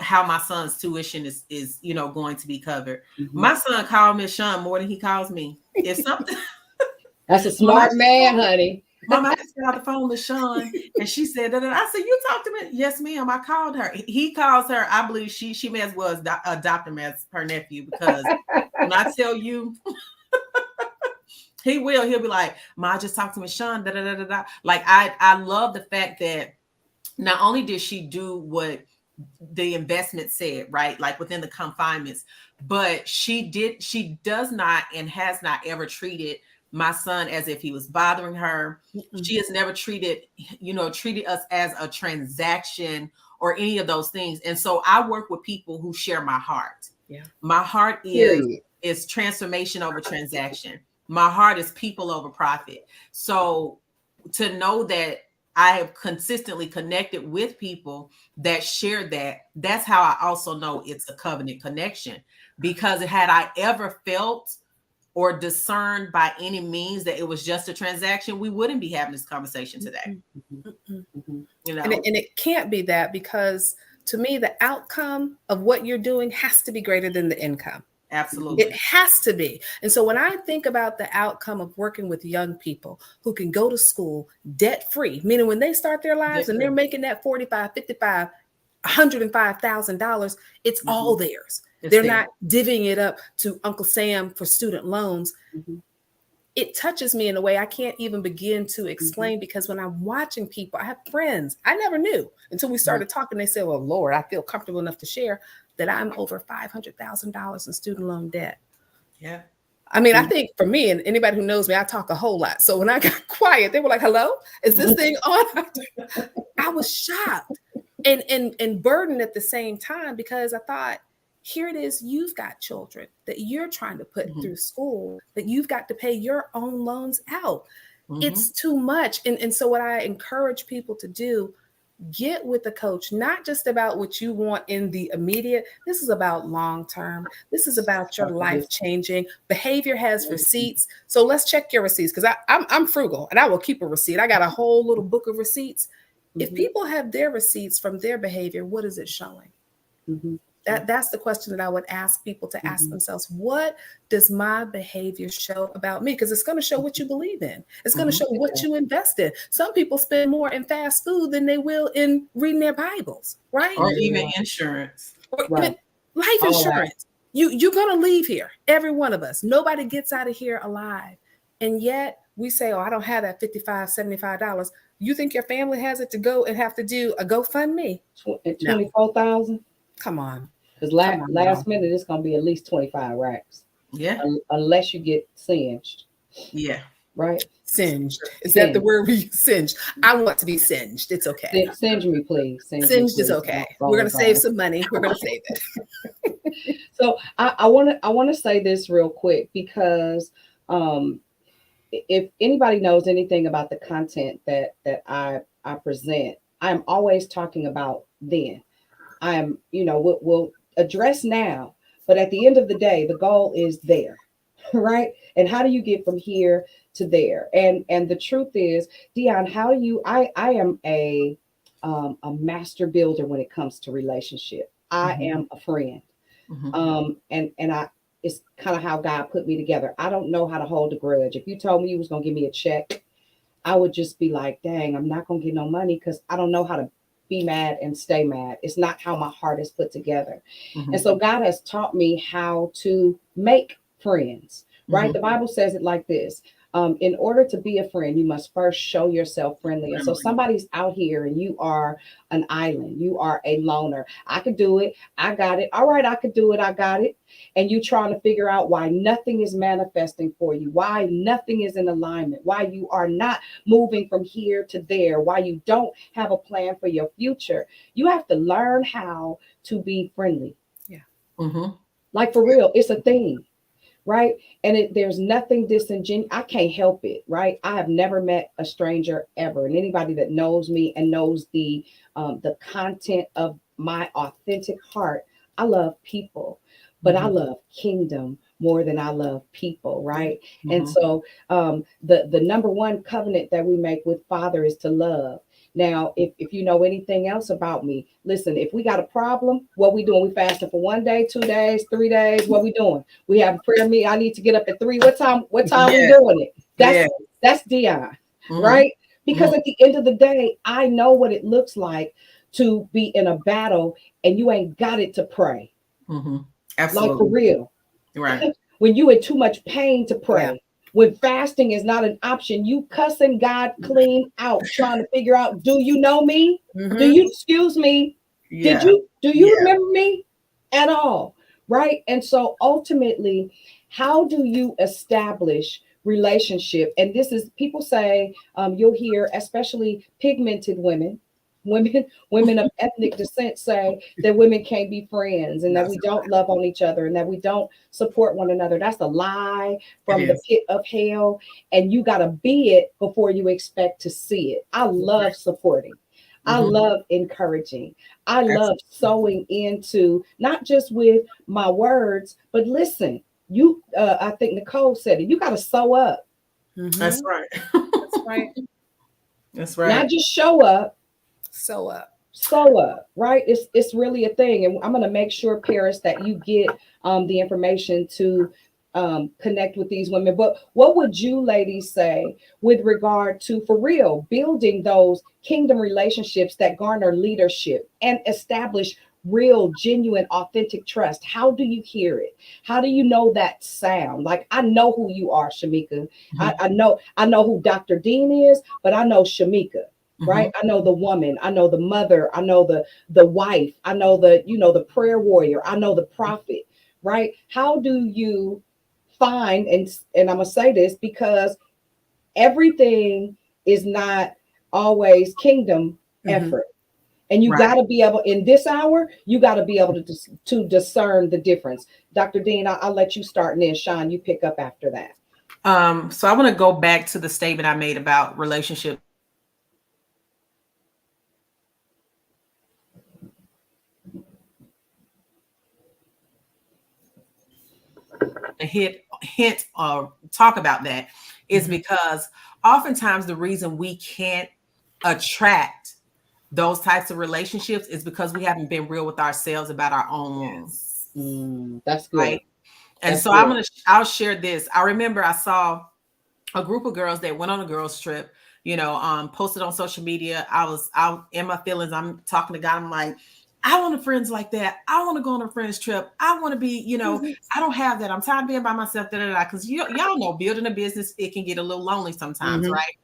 how my son's tuition is going to be covered. My son called Miss Shawn more than he calls me. It's something. That's a smart man, honey. Mama, I just got off the phone with Shawn, and she said, I said, you talked to me? Yes, ma'am. I called her. He calls her. I believe she may as well adopt him as her nephew, because when I tell you, he'll be like, Ma, I just talked to Miss Shawn. Like, I love the fact that not only did she do what the investment said, right, like within the confinements, but she does not and has not ever treated my son as if he was bothering her. She has never treated us as a transaction or any of those things. And so I work with people who share my heart. My heart is transformation over transaction. My heart is people over profit. So to know that I have consistently connected with people that share that, that's how I also know it's a covenant connection. Because had I ever felt or discerned by any means that it was just a transaction, we wouldn't be having this conversation today. You know, and it can't be that, because to me, the outcome of what you're doing has to be greater than the income. absolutely. It has to be. And so when I think about the outcome of working with young people who can go to school debt free, meaning when they start their lives and they're making that $45, $55, $105,000, it's all theirs. They're not divvying it up to Uncle Sam for student loans. It touches me in a way I can't even begin to explain, because when I'm watching people, I have friends I never knew until we started talking. They said, well, Lord, I feel comfortable enough to share that I'm over $500,000 in student loan debt. Yeah. I mean, I think for me, and anybody who knows me, I talk a whole lot. So when I got quiet, they were like, hello, is this thing on? I was shocked and burdened at the same time, because I thought, here it is, you've got children that you're trying to put through school, that you've got to pay your own loans out. It's too much. And so what I encourage people to do, get with a coach, not just about what you want in the immediate. This is about long-term. This is about your life changing. Behavior has receipts. So let's check your receipts, because I'm frugal and I will keep a receipt. I got a whole little book of receipts. If people have their receipts from their behavior, what is it showing? That's the question that I would ask people to ask themselves. What does my behavior show about me? Because it's going to show what you believe in. It's going to show what you invest in. Some people spend more in fast food than they will in reading their Bibles, right? Or even insurance. Or even life insurance. You're going to leave here, every one of us. Nobody gets out of here alive. And yet we say, oh, I don't have that $55, $75. You think your family has it to go and have to do a GoFundMe? At 24,000? Come on. Because last minute, it's going to be at least 25 racks. Yeah. Unless you get singed. Yeah. Right? Singed. Is that the word we use? Singed. I want to be singed. It's okay. Singe me, please. Singed is okay. We're going to save some money. We're going to save it. So I want to say this real quick, because if anybody knows anything about the content that I present, I'm always talking about then. I'm, we'll address now, but at the end of the day, the goal is there, right? And how do you get from here to there? And the truth is, Dion, how do you? I am a master builder when it comes to relationship. I am a friend, and it's kind of how God put me together. I don't know how to hold a grudge. If you told me you was gonna give me a check, I would just be like, dang, I'm not gonna get no money, because I don't know how to be mad and stay mad. It's not how my heart is put together. And so God has taught me how to make friends, right? The Bible says it like this. In order to be a friend, you must first show yourself friendly. And so somebody's out here and you are an island. You are a loner. I could do it. I got it. All right, I could do it. I got it. And you trying to figure out why nothing is manifesting for you, why nothing is in alignment, why you are not moving from here to there, why you don't have a plan for your future. You have to learn how to be friendly. Yeah. Like, for real, it's a thing. Right. And there's nothing disingenuous. I can't help it. Right. I have never met a stranger ever. And anybody that knows me and knows the content of my authentic heart, I love people, but I love kingdom more than I love people. Right. And so the number one covenant that we make with Father is to love. Now, if you know anything else about me, listen, if we got a problem, what we doing? We fasting for 1 day, 2 days, 3 days. What we doing? We have a prayer meeting. I need to get up at 3. What time we doing it? That's Dion, right? Because at the end of the day, I know what it looks like to be in a battle and you ain't got it to pray. Absolutely. Like, for real. Right. When you in too much pain to pray. Yeah. When fasting is not an option, you cussing God clean out, trying to figure out, do you know me? Do you, excuse me? Yeah. Do you remember me at all? Right. And so ultimately, how do you establish relationship? And this is, people say, you'll hear, especially pigmented women, women of ethnic descent say that women can't be friends and that we don't love on each other and that we don't support one another. That's a lie from the pit of hell. And you got to be it before you expect to see it. I love supporting. I love encouraging. I love sewing into not just with my words, but listen, you I think Nicole said it. You got to sew up. That's right. That's right. That's right. Not just show up, Sew up. sew up, right? It's really a thing. And I'm gonna make sure, Paris, that you get the information to connect with these women. But what would you ladies say with regard to, for real, building those kingdom relationships that garner leadership and establish real, genuine, authentic trust? How do you hear it? How do you know that sound? Like, I know who you are, Shamika. I know who Dr. Dean is, but I know Shamika. Right. I know the woman, I know the mother, I know the wife, I know the prayer warrior, I know the prophet. Right. How do you find, and I'm gonna say this because everything is not always kingdom effort. And you got to be able, in this hour, you got to be able to discern the difference. Dr. Dean, I'll let you start, and then Shawn, you pick up after that. So I want to go back to the statement I made about relationships. Hint or talk about that is because oftentimes the reason we can't attract those types of relationships is because we haven't been real with ourselves about our own wounds. That's good. Right. And that's so good. I'll share this. I remember I saw a group of girls that went on a girls trip, posted on social media. I was out in my feelings. I'm talking to God. I'm like, I want friends like that. I want to go on a friends trip. I want to be, I don't have that. I'm tired of being by myself. Because y'all know, building a business, it can get a little lonely sometimes, right?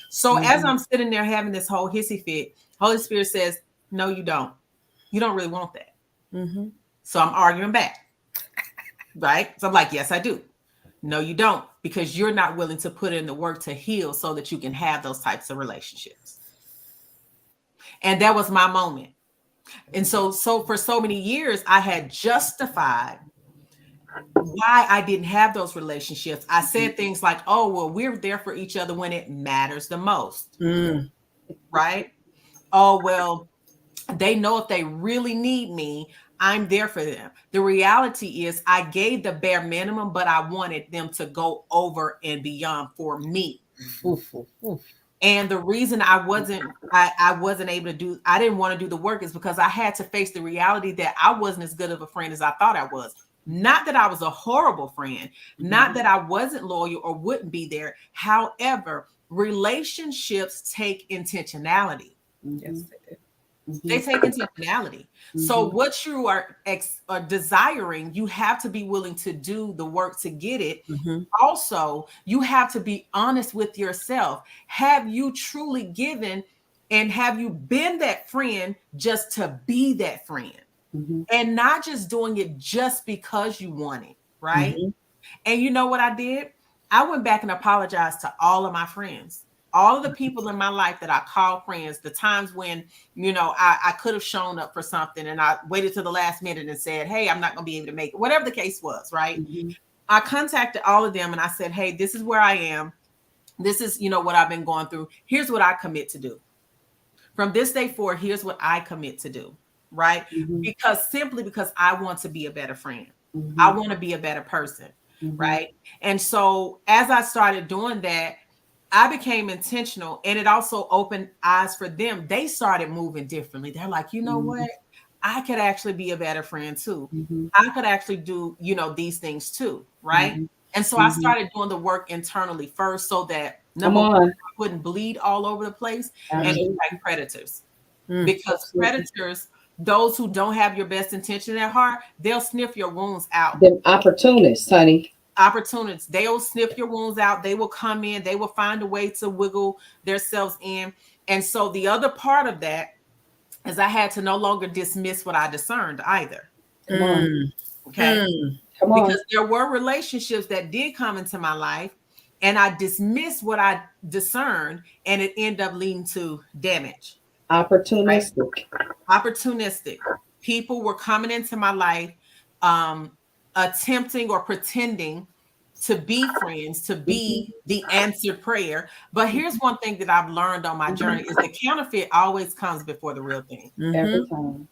So as I'm sitting there having this whole hissy fit, Holy Spirit says, no, you don't. You don't really want that. So I'm arguing back, right? So I'm like, yes, I do. No, you don't, because you're not willing to put in the work to heal so that you can have those types of relationships. And that was my moment. And so for so many years, I had justified why I didn't have those relationships. I said things like, oh, well, we're there for each other when it matters the most. Right? Oh, well, they know if they really need me, I'm there for them. The reality is I gave the bare minimum, but I wanted them to go over and beyond for me. And the reason I wasn't able to do, I didn't want to do the work is because I had to face the reality that I wasn't as good of a friend as I thought I was. Not that I was a horrible friend, not that I wasn't loyal or wouldn't be there. However, relationships take intentionality. Yes, they do. They take intentionality. So what you are desiring, you have to be willing to do the work to get it. Also, you have to be honest with yourself. Have you truly given, and have you been that friend just to be that friend? And not just doing it just because you want it, right? And you know what I did? I went back and apologized to all of my friends. All of the people in my life that I call friends, the times when, I could have shown up for something and I waited till the last minute and said, hey, I'm not going to be able to make it, whatever the case was, right? I contacted all of them and I said, hey, this is where I am. This is, what I've been going through. Here's what I commit to do. From this day forward, here's what I commit to do, right? Because I want to be a better friend. I want to be a better person, right? And so as I started doing that, I became intentional, and it also opened eyes for them. They started moving differently. They're like, you know what? I could actually be a better friend too. I could actually do, these things too, right? And so I started doing the work internally first so that number one, I wouldn't bleed all over the place and be like predators. Because predators, those who don't have your best intention at heart, they'll sniff your wounds out. The opportunists, honey. Opportunities. They will sniff your wounds out. They will come in. They will find a way to wiggle themselves in. And so the other part of that is I had to no longer dismiss what I discerned either. Come on. Okay. Come on. Because there were relationships that did come into my life and I dismissed what I discerned and it ended up leading to damage. Opportunistic. Opportunistic. People were coming into my life, attempting or pretending to be friends, to be the answered prayer. But here's one thing that I've learned on my journey is the counterfeit always comes before the real thing. Every time.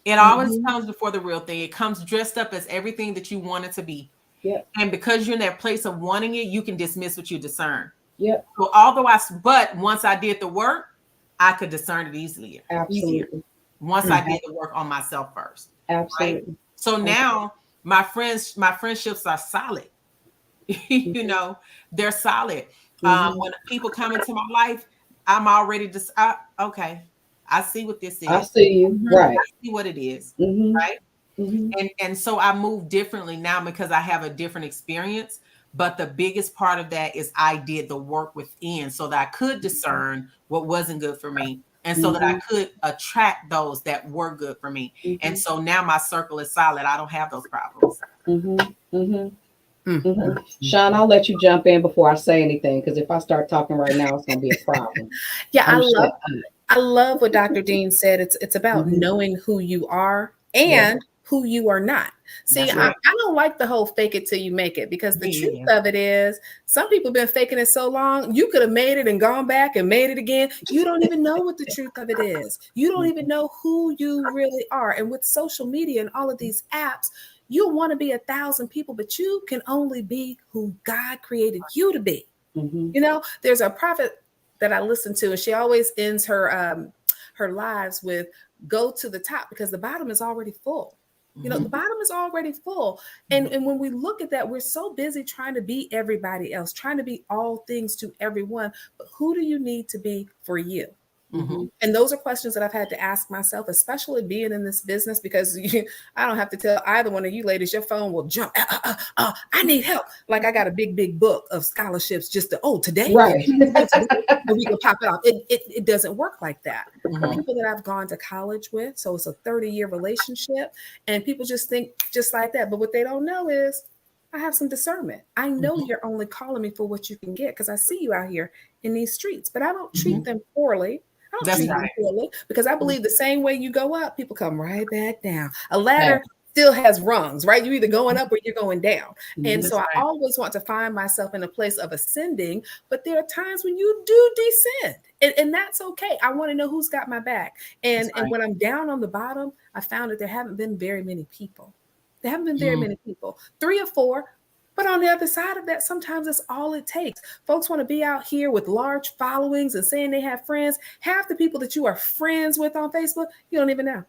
It always comes before the real thing. It comes dressed up as everything that you want it to be. Yep. And because you're in that place of wanting it, you can dismiss what you discern. Yep. So but once I did the work, I could discern it easier. Absolutely. Once I did the work on myself first. Absolutely. Right? So now my friendships are solid. You know, they're solid. When people come into my life, I'm already just okay. I see what this is. I see you. Right. I see what it is. Right. And so I move differently now because I have a different experience. But the biggest part of that is I did the work within so that I could discern what wasn't good for me. And so that I could attract those that were good for me. And so now my circle is solid. I don't have those problems. Shawn, I'll let you jump in before I say anything, because if I start talking right now, it's going to be a problem. Yeah, I love what Dr. Dean said. It's about knowing who you are and who you are not. See, I don't like the whole fake it till you make it, because the truth of it is some people have been faking it so long, you could have made it and gone back and made it again. You don't even know what the truth of it is. You don't even know who you really are. And with social media and all of these apps, you want to be 1,000 people, but you can only be who God created you to be. You know, there's a prophet that I listen to, and she always ends her lives with "go to the top," because the bottom is already full. You know, the bottom is already full. And when we look at that, we're so busy trying to be everybody else, trying to be all things to everyone. But who do you need to be for you? And those are questions that I've had to ask myself, especially being in this business, because I don't have to tell either one of you ladies, your phone will jump. I need help. Like I got a big book of scholarships just today. Right. We can pop it off. It doesn't work like that. People that I've gone to college with, so it's a 30-year relationship, and people just think just like that. But what they don't know is I have some discernment. I know you're only calling me for what you can get, because I see you out here in these streets, but I don't treat them poorly. I don't treat them poorly, because I believe the same way you go up, people come right back down. A ladder still has rungs, right? You're either going up or you're going down. And so I always want to find myself in a place of ascending, but there are times when you do descend, and that's okay. I want to know who's got my back. And when I'm down on the bottom, I found that there haven't been very many people. There haven't been very many people, 3 or 4. But on the other side of that, sometimes that's all it takes. Folks want to be out here with large followings and saying they have friends. Half the people that you are friends with on Facebook, you don't even know.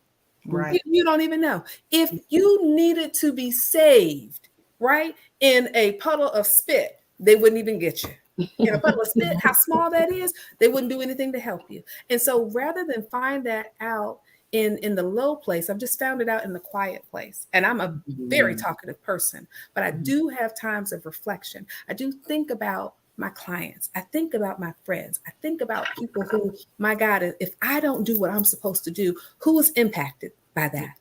Right. You don't even know. If you needed to be saved, right, in a puddle of spit, they wouldn't even get you. In a puddle of spit, how small that is, they wouldn't do anything to help you. And so rather than find that out in the low place, I've just found it out in the quiet place. And I'm a very talkative person, but I do have times of reflection. I do think about my clients. I think about my friends. I think about people who, my God, if I don't do what I'm supposed to do, who is impacted by that?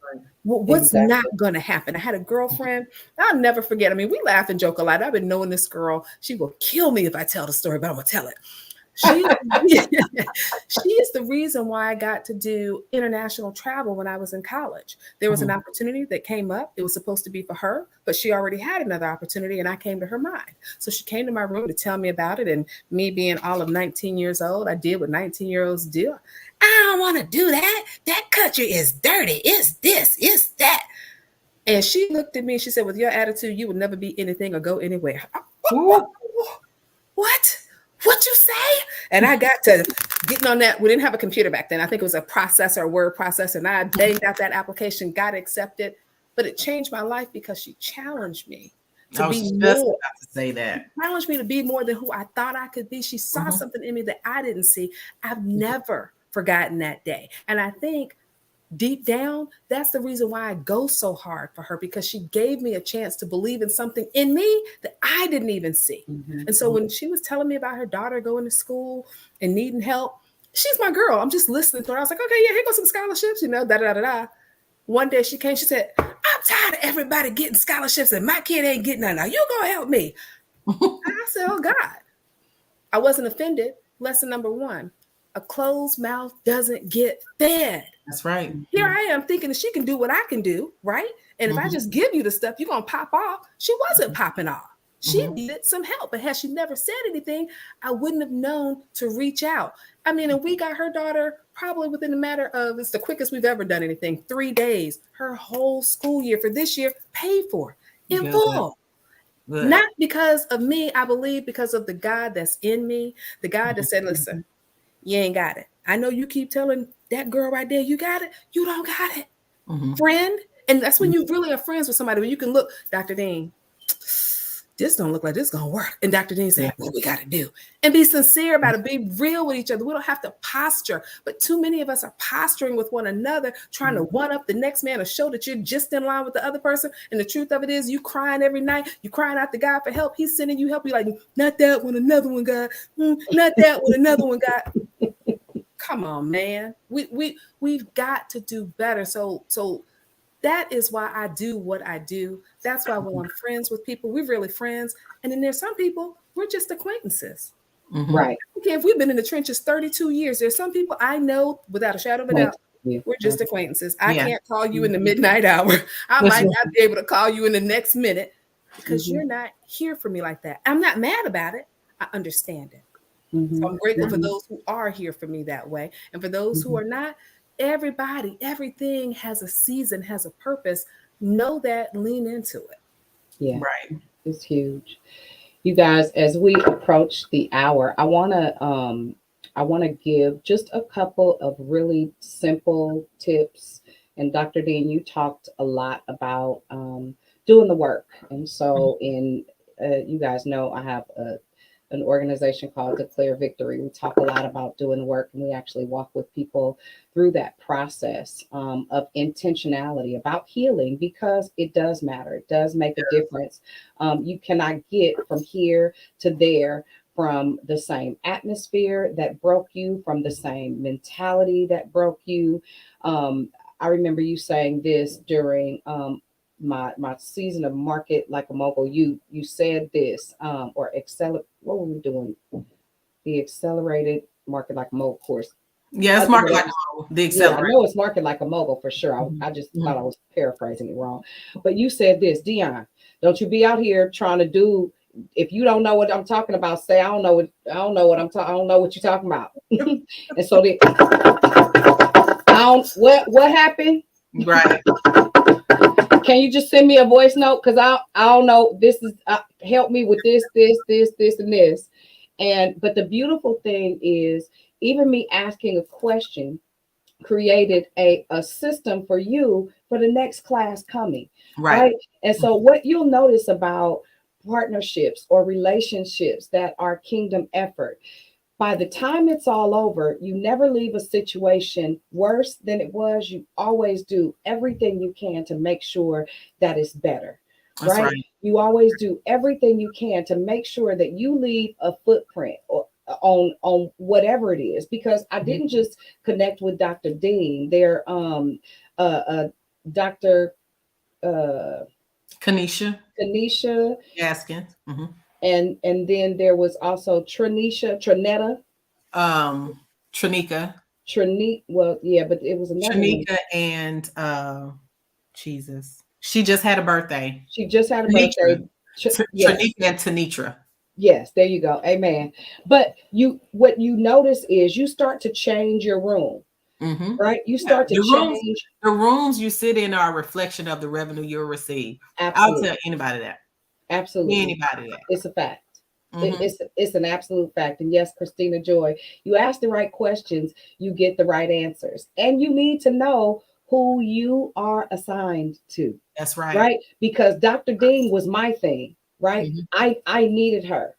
What's not going to happen? I had a girlfriend, I'll never forget. I mean, we laugh and joke a lot. I've been knowing this girl. She will kill me if I tell the story, but I'm going to tell it. She is the reason why I got to do international travel when I was in college. There was an opportunity that came up. It was supposed to be for her, but she already had another opportunity, and I came to her mind. So she came to my room to tell me about it, and me being all of 19 years old, I did what 19-year-olds do. I don't want to do that. That country is dirty. It's this, it's that. And she looked at me, she said, with your attitude, you would never be anything or go anywhere. What? What you say? And I got to getting on that. We didn't have a computer back then. I think it was a processor, a word processor. And I banged out that application, got accepted. But it changed my life because she challenged me to be more. About to say that. Challenged me to be more than who I thought I could be. She saw something in me that I didn't see. I've never forgotten that day. And I think deep down, that's the reason why I go so hard for her, because she gave me a chance to believe in something in me that I didn't even see. And so when she was telling me about her daughter going to school and needing help, she's my girl. I'm just listening to her. I was like, okay, yeah, here goes some scholarships, da-da-da-da. One day she came, she said, I'm tired of everybody getting scholarships and my kid ain't getting none. Now you gonna help me. And I said, oh God. I wasn't offended. Lesson number 1. a closed mouth doesn't get fed. That's right. Here I am thinking that she can do what I can do, right? And if I just give you the stuff, you're going to pop off. She wasn't popping off. She needed some help. But had she never said anything, I wouldn't have known to reach out. I mean, and we got her daughter probably within a matter of, it's the quickest we've ever done anything, 3 days, her whole school year for this year paid for in full. Good. Not because of me, I believe because of the God that's in me, the God that said, listen, you ain't got it. I know you keep telling that girl right there, you got it. You don't got it, friend. And that's when you really are friends with somebody where you can look, Dr. Dean, this don't look like this is going to work. And Dr. Dean said, what we got to do? And be sincere about it. Be real with each other. We don't have to posture. But too many of us are posturing with one another, trying to one up the next man or show that you're just in line with the other person. And the truth of it is you crying every night. You crying out to God for help. He's sending you help. You're like, not that one, another one, God. Not that one, another one, God. Come on, man. We've got to do better. So that is why I do what I do. That's why when I'm friends with people, we're really friends. And then there's some people, we're just acquaintances. Right. Okay, if we've been in the trenches 32 years, there's some people I know without a shadow of a doubt, we're just acquaintances. I can't call you in the midnight hour. I might not be able to call you in the next minute because you're not here for me like that. I'm not mad about it. I understand it. So I'm grateful for those who are here for me that way. And for those who are not, everybody, everything has a season, has a purpose. Know that, lean into it. Yeah, right. It's huge. You guys, as we approach the hour, I want to give just a couple of really simple tips. And Dr. Dean, you talked a lot about doing the work. And so you guys know I have an organization called Declare Victory. We talk a lot about doing the work, and we actually walk with people through that process of intentionality about healing, because it does matter. It does make a difference. You cannot get from here to there from the same atmosphere that broke you, from the same mentality that broke you. I remember you saying this during my season of Market Like a Mogul. You said this or what were we doing? The accelerated Market Like a Mogul course. Yeah, it's Market Like a Mogul. The accelerated. I know it's Market Like a Mogul for sure. I just thought I was paraphrasing it wrong. But you said this, Dion, don't you be out here trying to do, if you don't know what I'm talking about, say I don't know what you're talking about. And so what happened? Right. Can you just send me a voice note? Because I don't know. This is help me with this, and this. But the beautiful thing is, even me asking a question created a system for you for the next class coming. Right. And so what you'll notice about partnerships or relationships that are kingdom effort, by the time it's all over, you never leave a situation worse than it was. You always do everything you can to make sure that it's better. Right? You always do everything you can to make sure that you leave a footprint or on whatever it is, because I didn't just connect with Dr. Dean. There, Dr. Kanisha Gaskins. And then there was also Trinetta. Trinika. Well, yeah, but it was another Trinika and Jesus. She just had a birthday. Trinika and Tanitra. Yes, there you go. Amen. But what you notice is you start to change your room. Right? You start to change. The rooms you sit in are a reflection of the revenue you'll receive. Absolutely. I'll tell anybody that. Absolutely. Anybody that. It's a fact. It's an absolute fact. And yes, Christina Joy, you ask the right questions, you get the right answers. And you need to know who you are assigned to. That's right. Right? Because Dr. Dean was my thing, right? I needed her.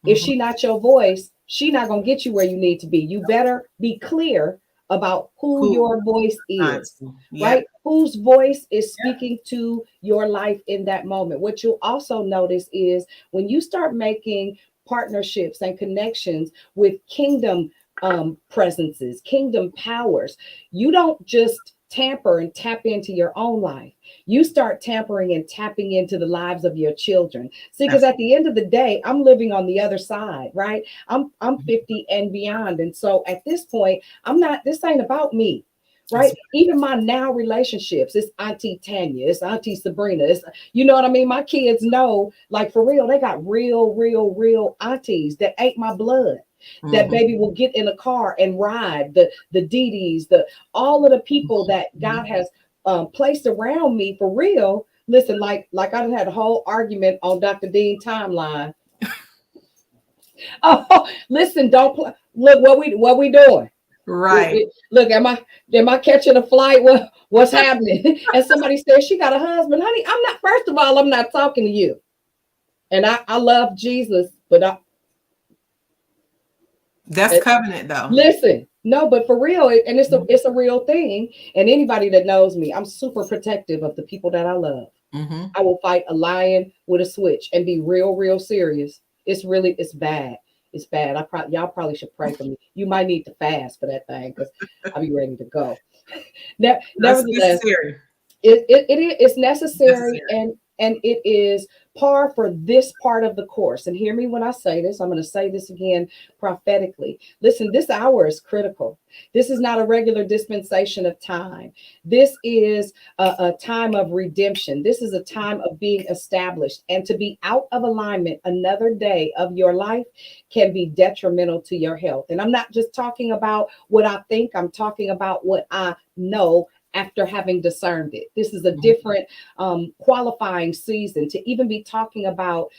If she not your voice, she not going to get you where you need to be. You better be clear about who your voice is, right? Whose voice is speaking to your life in that moment. What you'll also notice is when you start making partnerships and connections with kingdom presences, kingdom powers, you don't just tamper and tap into your own life, you start tampering and tapping into the lives of your children. See, because at the end of the day, I'm living on the other side, right? I'm 50 and beyond. And so at this point, I'm not, this ain't about me. Right. Even my now relationships, it's Auntie Tanya, it's Auntie Sabrina, it's, you know what I mean? My kids know, like for real, they got real aunties that ate my blood. That baby will get in a car and ride the Dee the all of the people that God has placed around me for real. Listen, like I done had a whole argument on Dr. Dean timeline. Oh, listen, don't look what we doing. Right. Look, am I catching a flight? What's happening? And somebody said she got a husband, honey. I'm not. First of all, I'm not talking to you. And I love Jesus, but that's covenant though. Listen, no, but for real, and it's a real thing. And anybody that knows me, I'm super protective of the people that I love. I will fight a lion with a switch and be real serious. It's bad. It's bad. Y'all probably should pray for me. You might need to fast for that thing because I'll be ready to go. Nevertheless, it's necessary and it is par for this part of the course. And hear me when I say this. I'm going to say this again prophetically. Listen, this hour is critical. This is not a regular dispensation of time. This is a time of redemption. This is a time of being established. And to be out of alignment another day of your life can be detrimental to your health. And I'm not just talking about what I think, I'm talking about what I know after having discerned it. This is a different qualifying season to even be talking about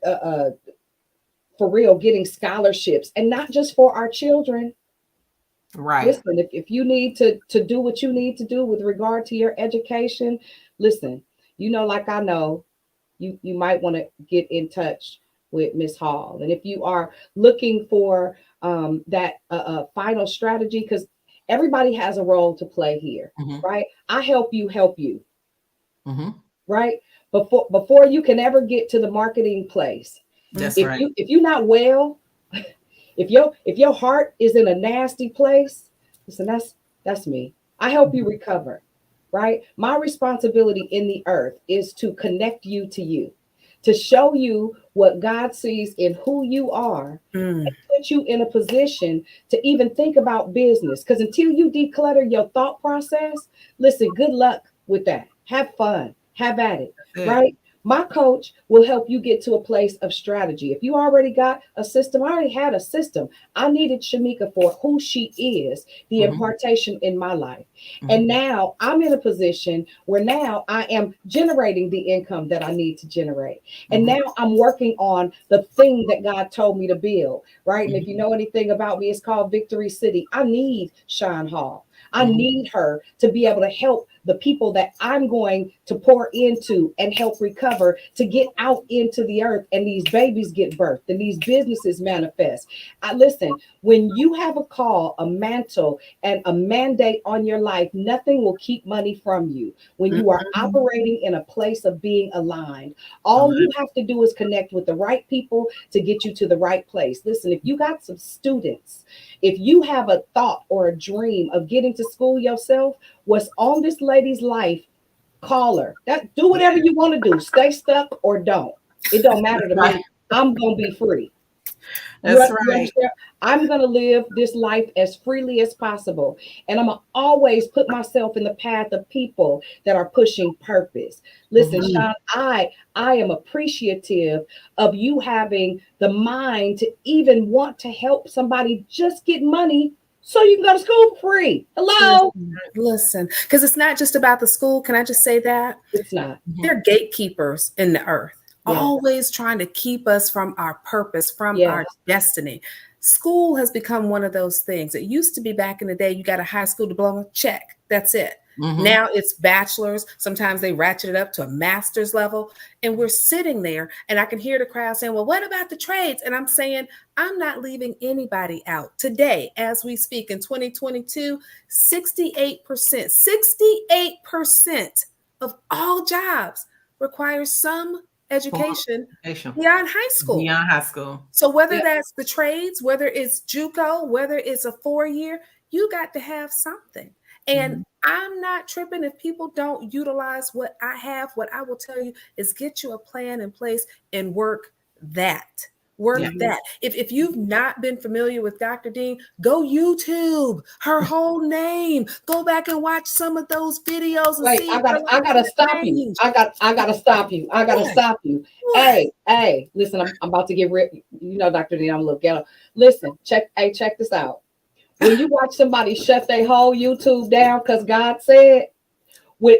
for real getting scholarships, and not just for our children. Right. Listen, if you need to do what you need to do with regard to your education, listen, like I know, you might want to get in touch with Miss Hall. And if you are looking for that final strategy, because everybody has a role to play here, right? I help you, right? Before you can ever get to the marketing place, that's if right. if you're not well, if your heart is in a nasty place, listen, that's me. I help you recover, right? My responsibility in the earth is to connect you to you, to show you what God sees in who you are, and put you in a position to even think about business. Because until you declutter your thought process, listen, good luck with that. Have fun, have at it, right? My coach will help you get to a place of strategy. If you already got a system, I already had a system. I needed Shamika for who she is, the impartation in my life. And now I'm in a position where now I am generating the income that I need to generate. And now I'm working on the thing that God told me to build, right? And if you know anything about me, it's called Victory City. I need Shawn Hall. I need her to be able to help the people that I'm going to pour into and help recover to get out into the earth, and these babies get birthed and these businesses manifest. Listen, when you have a call, a mantle, and a mandate on your life, nothing will keep money from you. When you are operating in a place of being aligned, all you have to do is connect with the right people to get you to the right place. Listen, if you got some students, if you have a thought or a dream of getting to school yourself, what's on this lady's life, call her. Do whatever you want to do. Stay stuck or don't. It don't matter to me. I'm going to be free. That's right. I'm going to live this life as freely as possible. And I'm going to always put myself in the path of people that are pushing purpose. Listen, Shawn, I am appreciative of you having the mind to even want to help somebody just get money so you can go to school for free. Hello? Listen, because it's not just about the school. Can I just say that? It's not. They're gatekeepers in the earth. Always trying to keep us from our purpose, from our destiny. School has become one of those things. It used to be back in the day, you got a high school diploma, check, that's it. Now it's bachelor's. Sometimes they ratchet it up to a master's level. And we're sitting there and I can hear the crowd saying, well, what about the trades? And I'm saying, I'm not leaving anybody out. Today, as we speak in 2022, 68% of all jobs require some education beyond high school. So whether that's the trades, whether it's JUCO, whether it's a 4-year, you got to have something. And I'm not tripping if people don't utilize what I have. What I will tell you is get you a plan in place and work that. Work that. If you've not been familiar with Dr. Dean, go YouTube her whole name. Go back and watch some of those videos and Wait, see. I gotta stop you. I gotta stop you. I gotta stop you. What? Hey, listen, I'm about to get rid. You know, Dr. D, I'm a little ghetto. Listen, check this out. When you watch somebody shut their whole YouTube down because God said,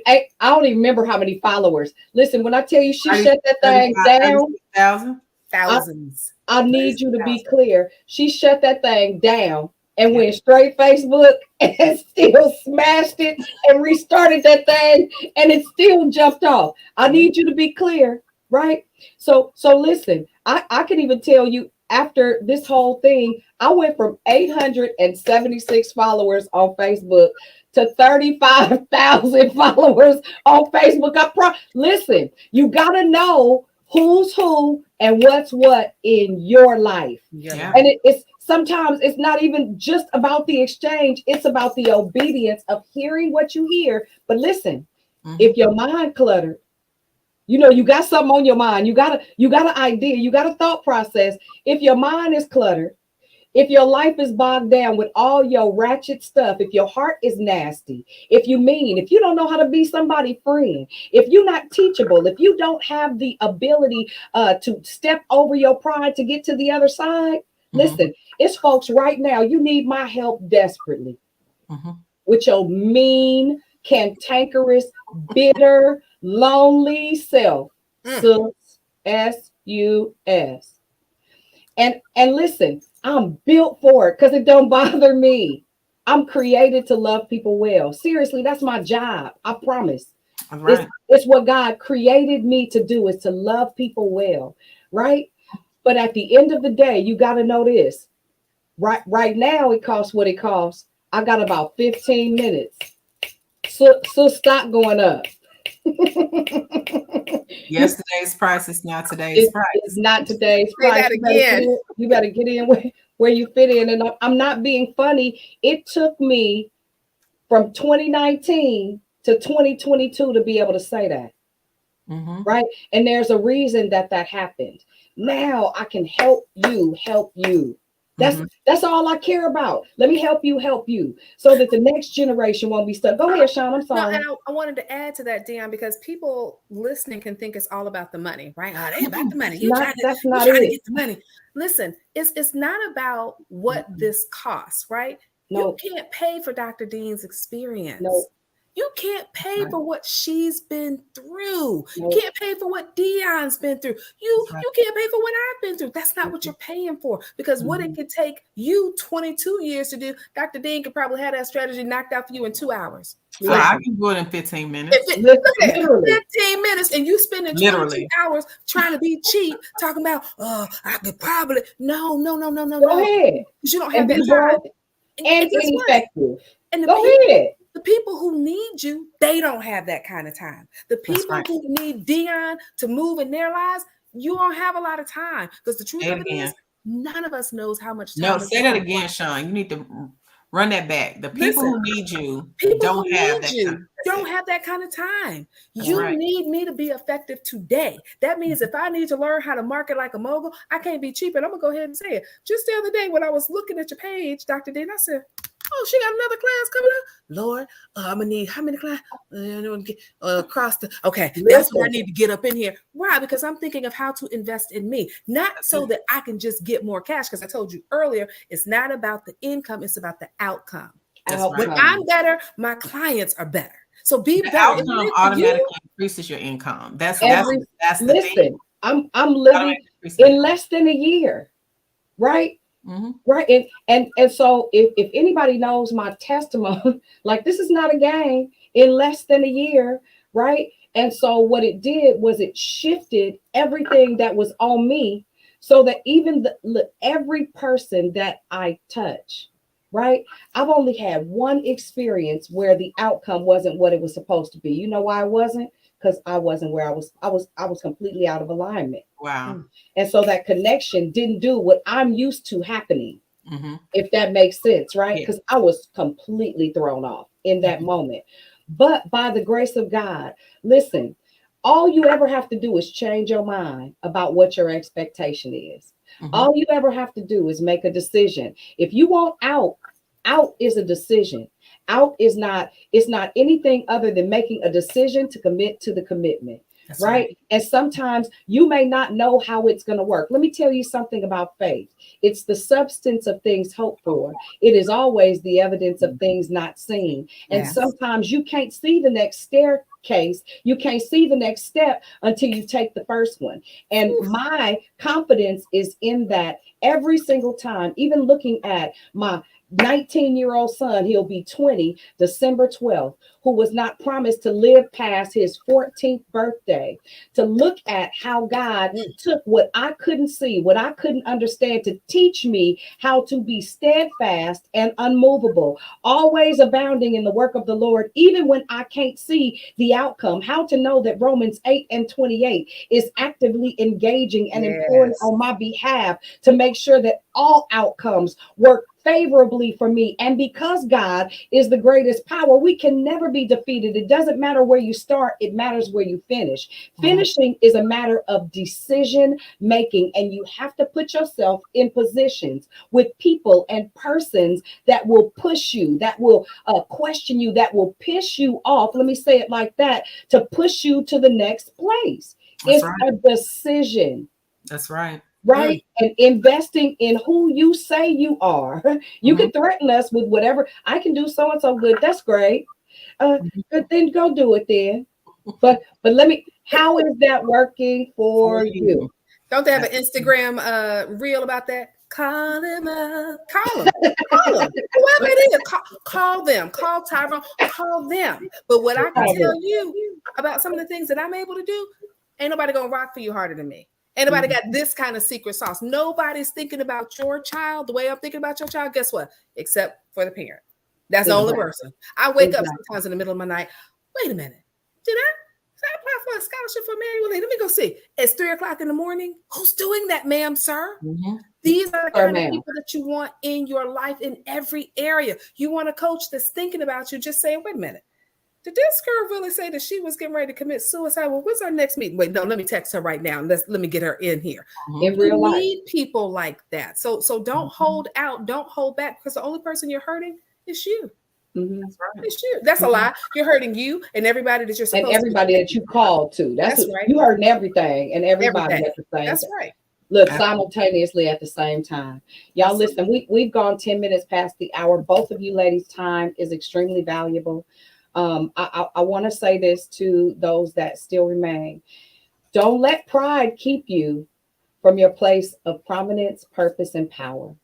I don't even remember how many followers. Listen, when I tell you she shut that thing down, Thousands. I need you to be clear. She shut that thing down and went straight Facebook and still smashed it and restarted that thing and it still jumped off. I need you to be clear, right? So listen, I can even tell you after this whole thing, I went from 876 followers on Facebook to 35,000 followers on Facebook. Listen, you got to know who's who and what's what in your life. And it's sometimes it's not even just about the exchange, it's about the obedience of hearing what you hear. But listen, if your mind cluttered, you know, you got something on your mind, you got an idea, you got a thought process. If your mind is cluttered, if your life is bogged down with all your ratchet stuff, if your heart is nasty, if you mean, if you don't know how to be somebody's friend, if you're not teachable, if you don't have the ability to step over your pride to get to the other side, listen, it's folks right now, you need my help desperately with your mean, cantankerous, bitter, lonely self. S-U-S. And listen, I'm built for it because it don't bother me. I'm created to love people well. Seriously, that's my job. I promise. Right. It's what God created me to do, is to love people well, right? But at the end of the day, you got to know this. Right now, it costs what it costs. I got about 15 minutes. So stop going up. Yesterday's price is not today's price. It's not today's Say price. that again. You better get in where you fit in. And I'm not being funny. It took me from 2019 to 2022 to be able to say that. Right. And there's a reason that happened. Now I can help you. That's all I care about. Let me help you so that the next generation won't be stuck. Go ahead, Shawn. I'm sorry. No, and I wanted to add to that, Dion, because people listening can think it's all about the money, right? Oh, they about the money. That's not trying to it. get the money. Listen, it's not about what this costs, right? No. You can't pay for Dr. Dean's experience. No. You can't pay for what she's been through. You can't pay for what Dion's been through. You can't pay for what I've been through. That's not what you're paying for. Because what it could take you 22 years to do, Dr. Dean could probably have that strategy knocked out for you in 2 hours. So I can do it in 15 minutes. 15 minutes, and you spending 22 hours trying to be cheap, talking about, I could probably no. Go ahead. Because you don't have that time. And ineffective. And go ahead. The people who need you, they don't have that kind of time. The people who need Dion to move in their lives, you don't have a lot of time. Because the truth of it is, none of us knows how much time. No, say that again, Shawn. You need to run that back. The people who need you don't have that kind of time. You need me to be effective today. That means if I need to learn how to market like a mogul, I can't be cheap. And I'm going to go ahead and say it. Just the other day when I was looking at your page, Dr. Dean, I said, oh, she got another class coming up. Lord, I'm gonna need how many classes? Across the that's what I need to get up in here. Why? Because I'm thinking of how to invest in me, not so that I can just get more cash. Because I told you earlier, it's not about the income; it's about the outcome. When I'm better, my clients are better. So be better. Outcome automatically increases your income. That's the thing. I'm living in less than a year, right? Right. And so if anybody knows my testimony, like this is not a game, in less than a year, right? And so what it did was it shifted everything that was on me so that even every person that I touch, right? I've only had one experience where the outcome wasn't what it was supposed to be. You know why it wasn't? Because I wasn't where I was completely out of alignment. Wow. And so that connection didn't do what I'm used to happening. if that makes sense, right? Yeah. Because I was completely thrown off in that moment. But by the grace of God, listen, all you ever have to do is change your mind about what your expectation is. All you ever have to do is make a decision. If you want out, out is a decision. Out is not, it's not anything other than making a decision to commit to the commitment. That's Right. And sometimes you may not know how it's going to work. Let me tell you something about faith. It's the substance of things hoped for. It is always the evidence of things not seen. And Yes. sometimes you can't see the next staircase. You can't see the next step until you take the first one. And my confidence is in that every single time, even looking at my 19-year-old son, he'll be 20 December 12th, who was not promised to live past his 14th birthday, to look at how God took what I couldn't see, what I couldn't understand, to teach me how to be steadfast and unmovable, always abounding in the work of the Lord, even when I can't see the outcome, how to know that Romans 8:28 is actively engaging and employing on my behalf to make sure that all outcomes work favorably for me. And because God is the greatest power, we can never be defeated. It doesn't matter where you start, it matters where you finish. Finishing is a matter of decision making, and you have to put yourself in positions with people and persons that will push you, that will question you, that will piss you off. Let me say it like that, to push you to the next place. That's It's right. a decision. That's right. Right. And investing in who you say you are. You can threaten us with whatever. I can do so and so good. That's great. But then go do it then. But let me, how is that working for you? Don't they have an Instagram reel about that? Call him up. Call him. Call him. Whoever it is, call them. Call Tyrone. Call them. But what I can tell you about some of the things that I'm able to do, ain't nobody gonna rock for you harder than me. Ain't nobody got this kind of secret sauce. Nobody's thinking about your child the way I'm thinking about your child. Guess what? Except for the parent. That's the only person. I wake up sometimes in the middle of my night. Wait a minute. Did I apply for a scholarship for Mary Willie? Let me go see. It's 3:00 in the morning. Who's doing that, ma'am, sir? These are the kind of people that you want in your life in every area. You want a coach that's thinking about you, just saying, wait a minute. Did this girl really say that she was getting ready to commit suicide? Well, when's our next meeting? Wait, no, let me text her right now. Let me get her in here. In real life. You need people like that. So don't hold out. Don't hold back, because the only person you're hurting is you. That's right. It's you. That's a lie. You're hurting you and everybody that you're supposed and everybody to that you called to. That's what, right. You hurting everything and everybody Everything. at the same That's time. right. Look, simultaneously at the same time. Y'all listen, we've gone 10 minutes past the hour. Both of you ladies' time is extremely valuable. I want to say this to those that still remain. Don't let pride keep you from your place of prominence, purpose, and power.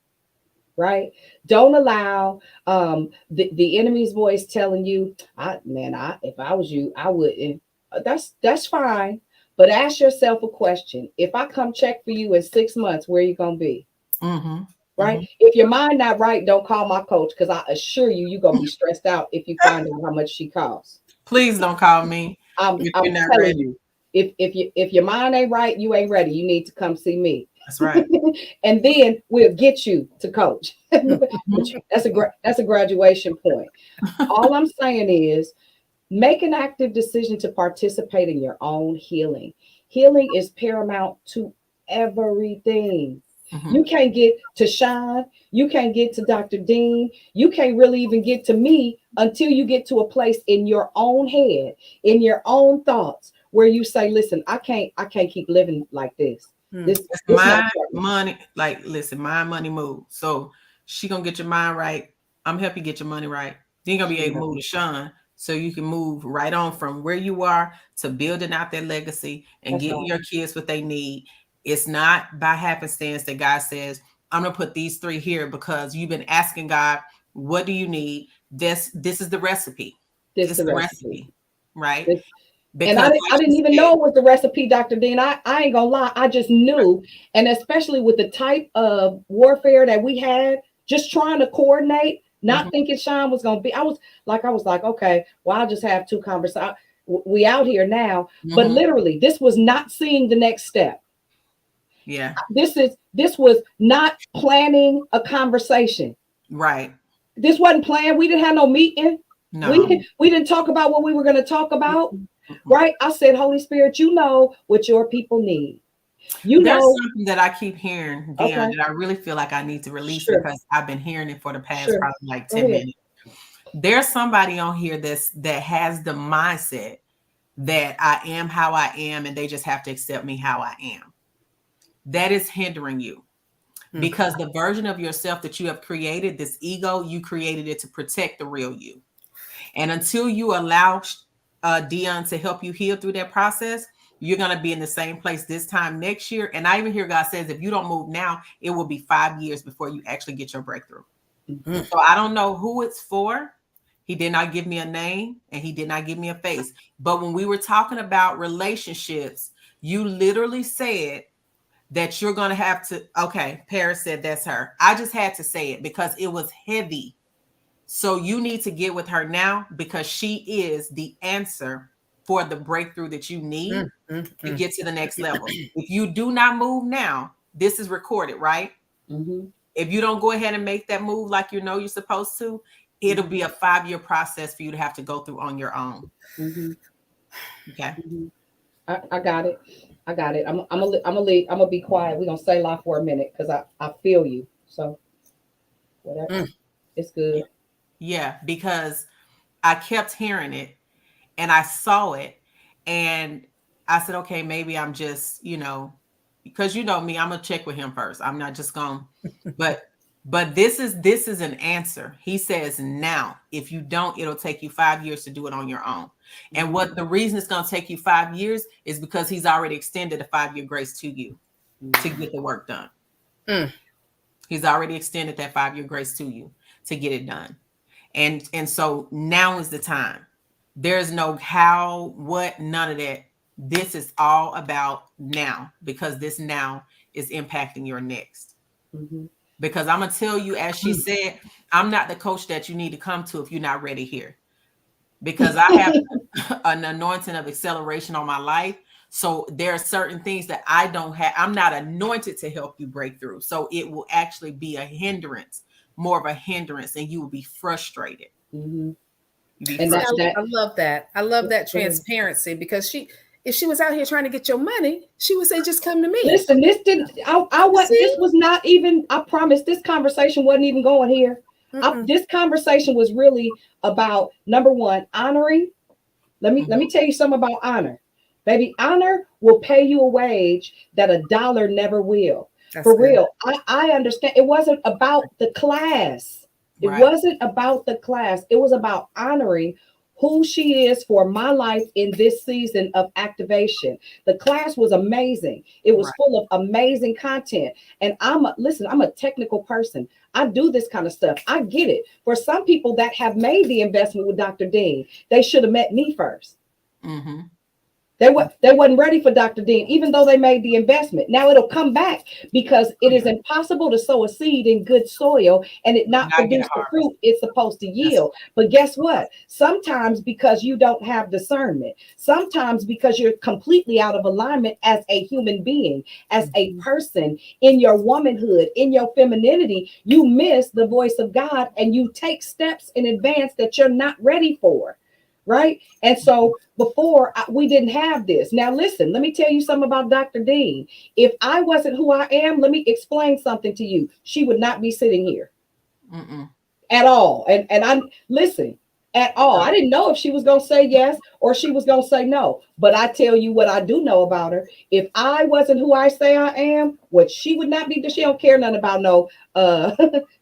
Right? Don't allow the enemy's voice telling you, if I was you, I wouldn't. That's fine. But ask yourself a question. If I come check for you in 6 months, where are you gonna be? Right? If your mind not right, don't call my coach, because I assure you, you're gonna be stressed out if you find out how much she costs. Please don't call me. I'm telling you, if your mind ain't right, you ain't ready. You need to come see me. That's right. And then we'll get you to coach. That's a graduation point. All I'm saying is, make an active decision to participate in your own healing. Healing is paramount to everything. You can't get to Shawn. You can't get to Dr. Dean. You can't really even get to me until you get to a place in your own head, in your own thoughts, where you say, listen, I can't keep living like this. This my money, like, listen, my money move. So she gonna get your mind right. I'm help you get your money right. Then you're gonna be able to move to Shawn, so you can move right on from where you are to building out that legacy and getting your kids what they need. It's not by happenstance that God says, I'm gonna put these 3 here because you've been asking God, what do you need? This is the recipe. This is the recipe, right? And I didn't even know it was the recipe, Dr. Dean. I ain't gonna lie. I just knew. And especially with the type of warfare that we had, just trying to coordinate, not thinking Shawn was going to be, I was like, okay, well, I'll just have 2 conversations. We out here now. But literally, this was not seeing the next step. Yeah. This is This was not planning a conversation. Right. This wasn't planned. We didn't have no meeting. No. We didn't talk about what we were going to talk about. Mm-mm. Right? I said, Holy Spirit, you know what your people need. There's know. something that I keep hearing, Darren, Okay. that I really feel like I need to release Sure. because I've been hearing it for the past Sure. probably like Go 10 ahead. minutes. There's somebody on here that has the mindset that I am how I am and they just have to accept me how I am. That is hindering you because the version of yourself that you have created, this ego, you created it to protect the real you. And until you allow Dion to help you heal through that process, you're going to be in the same place this time next year. And I even hear God says, if you don't move now, it will be 5 years before you actually get your breakthrough. Mm-hmm. So I don't know who it's for. He did not give me a name and he did not give me a face. But when we were talking about relationships, you literally said that you're going to have to, okay, Paris said that's her. I just had to say it because it was heavy. So you need to get with her now because she is the answer for the breakthrough that you need to get to the next level. If you do not move now, this is recorded, right? Mm-hmm. If you don't go ahead and make that move like you know you're supposed to, it'll be a 5-year process for you to have to go through on your own. Mm-hmm. Okay. Mm-hmm. I got it. I got it. I'm gonna be quiet. We're gonna say la for a minute because I feel you. So whatever. It's good. Yeah, because I kept hearing it and I saw it and I said, okay, maybe I'm just, because you know me, I'm gonna check with him first. I'm not just gonna, but this is an answer. He says now, if you don't, it'll take you 5 years to do it on your own. And what the reason it's gonna take you 5 years is because he's already extended a 5-year grace to you to get the work done. He's already extended that 5-year grace to you to get it done. And so now is the time. There's no how, what, none of that. This is all about now because this now is impacting your next. Mm-hmm. Because I'm going to tell you, as she said, I'm not the coach that you need to come to if you're not ready here. Because I have an anointing of acceleration on my life. So there are certain things that I don't have. I'm not anointed to help you break through. So it will actually be a hindrance, more of a hindrance, and you will be frustrated. Mm-hmm. And I love that. I love that transparency because if she was out here trying to get your money, she would say, just come to me. Listen, this was not even, I promise this conversation wasn't even going here. This conversation was really about, number one, honoring. Let me tell you something about honor. Baby, honor will pay you a wage that $1 never will. That's for good. Real. I understand. It wasn't about the class. It wasn't about the class. It was about honoring who she is for my life in this season of activation. The class was amazing. It was full of amazing content. And I'm a technical person. I do this kind of stuff. I get it. For some people that have made the investment with Dr. Dean, they should have met me first. Mm-hmm. They wasn't ready for Dr. Dean, even though they made the investment. Now it'll come back because it is impossible to sow a seed in good soil and it not produce the fruit it's supposed to yield. But guess what? Sometimes because you don't have discernment, sometimes because you're completely out of alignment as a human being, as a person in your womanhood, in your femininity, you miss the voice of God and you take steps in advance that you're not ready for. Right. And so before we didn't have this. Now, listen, let me tell you something about Dr. Dean. If I wasn't who I am, let me explain something to you. She would not be sitting here at all. And I'm listen at all. I didn't know if she was going to say yes or she was going to say no. But I tell you what I do know about her. If I wasn't who I say I am, what she would not be. She don't care nothing about no.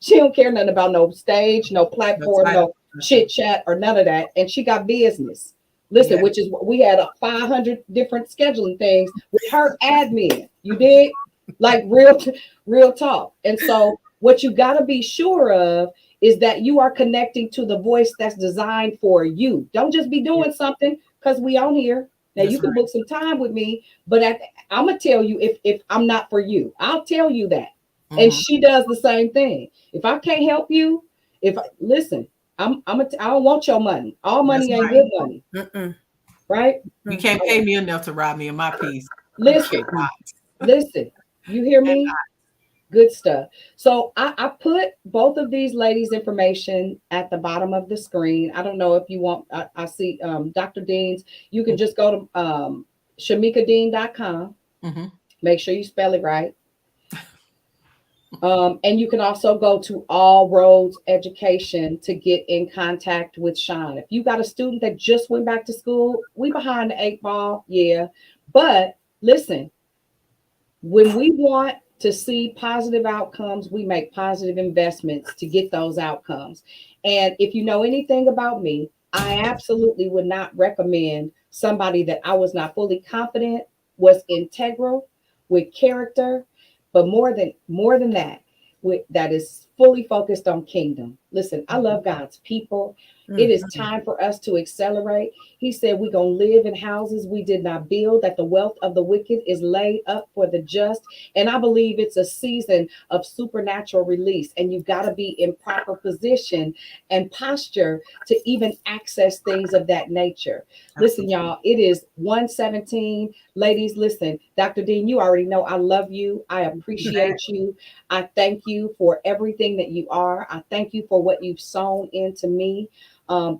She don't care nothing about no stage, no platform, no chit chat or none of that. And she got business. Listen, which is what we had 500 different scheduling things with her admin. You did like real talk. And so what you got to be sure of is that you are connecting to the voice that's designed for you. Don't just be doing something because we on here. Now you can book some time with me, but I'm going to tell you if I'm not for you. I'll tell you that. And she does the same thing. If I can't help you, listen, I don't want your money. All money ain't good money. Right? You can't pay me enough to rob me of my peace. Listen, you hear me? Good stuff. So I put both of these ladies' information at the bottom of the screen. I don't know if you want, I see Dr. Dean's. You can just go to shamikadean.com. Mm-hmm. Make sure you spell it right. And you can also go to All Roads Education to get in contact with Shawn. If you got a student that just went back to school, we behind the eight ball, yeah. But listen, when we want to see positive outcomes, we make positive investments to get those outcomes. And if you know anything about me, I absolutely would not recommend somebody that I was not fully confident was integral with character, but more than that, with that is fully focused on kingdom. Listen, I love God's people. It is Mhm. time for us to accelerate. He said, we're going to live in houses we did not build, that the wealth of the wicked is laid up for the just. And I believe it's a season of supernatural release. And you've got to be in proper position and posture to even access things of that nature. Listen, Absolutely. y'all, it is 1:17. Ladies, listen, Dr. Dean, you already know I love you. I appreciate you. I thank you for everything that you are. I thank you for what you've sown into me.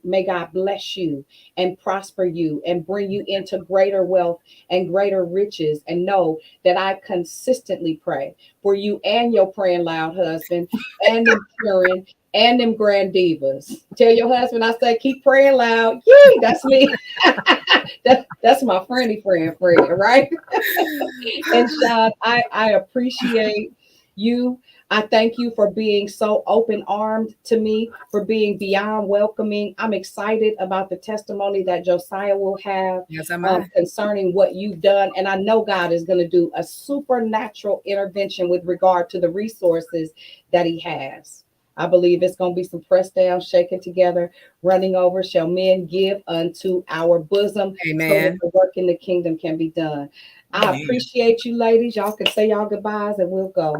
May God bless you and prosper you and bring you into greater wealth and greater riches. And know that I consistently pray for you and your praying loud husband and them children and them grand divas. Tell your husband I say keep praying loud. Yay, that's me. That's my friend, right? And Shawn, I appreciate you. I thank you for being so open armed to me, for being beyond welcoming. I'm excited about the testimony that Josiah will have Yes, am I. concerning what you've done. And I know God is going to do a supernatural intervention with regard to the resources that he has. I believe it's going to be some pressed down, shaken together, running over. Shall men give unto our bosom so that Amen. the work in the kingdom can be done? I Amen. appreciate you, ladies. Y'all can say y'all goodbyes and we'll go.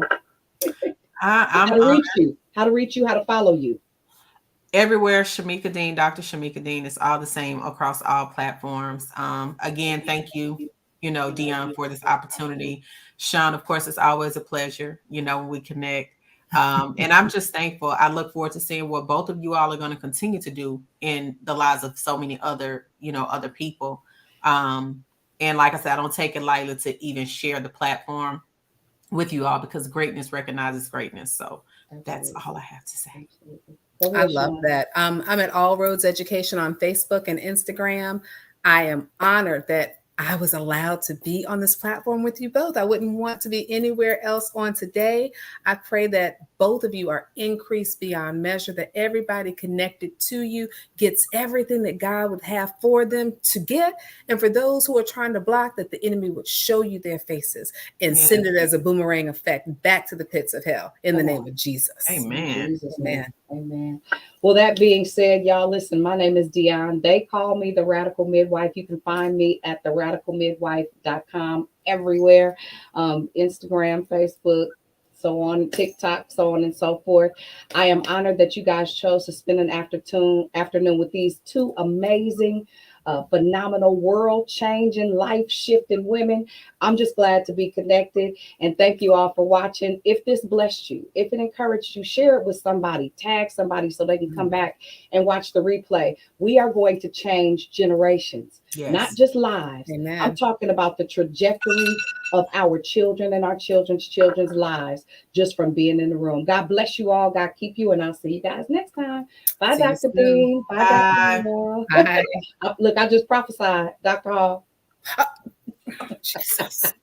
I'm How to honored. reach you, how to reach you, how to follow you. Everywhere, Shamika Dean, Dr. Shamika Dean, is all the same across all platforms. Again, thank you, Dion, for this opportunity. Shawn, of course, it's always a pleasure, when we connect. And I'm just thankful. I look forward to seeing what both of you all are going to continue to do in the lives of so many other, other people. Um, and like I said, I don't take it lightly to even share the platform with you all, because greatness recognizes greatness. So that's Absolutely. all I have to say. Absolutely. Go I ahead, love Shawn. that. I'm at All Roads Education on Facebook and Instagram. I am honored that I was allowed to be on this platform with you both. I wouldn't want to be anywhere else on today. I pray that both of you are increased beyond measure, that everybody connected to you gets everything that God would have for them to get. And for those who are trying to block, that the enemy would show you their faces and Yeah. send it as a boomerang effect back to the pits of hell in the Come name on. of Jesus. In Amen. Jesus' name. Amen. Amen. Well, that being said, y'all, listen, my name is Dion. They call me the Radical Midwife. You can find me at theradicalmidwife.com everywhere, Instagram, Facebook, so on, TikTok, so on and so forth. I am honored that you guys chose to spend an afternoon with these two amazing, phenomenal, world changing, life shifting women. I'm just glad to be connected. And thank you all for watching. If this blessed you, if it encouraged you, share it with somebody, tag somebody so they can come back and watch the replay. We are going to change generations, not Yes. just lives. I'm Amen. talking about the trajectory of our children and our children's lives just from being in the room. God bless you all. God keep you. And I'll see you guys next time. Bye, See you Dr. soon. Dean. Bye, Dr. Bye. Hall. Bye. Look, I just prophesied, Dr. Hall. Jesus.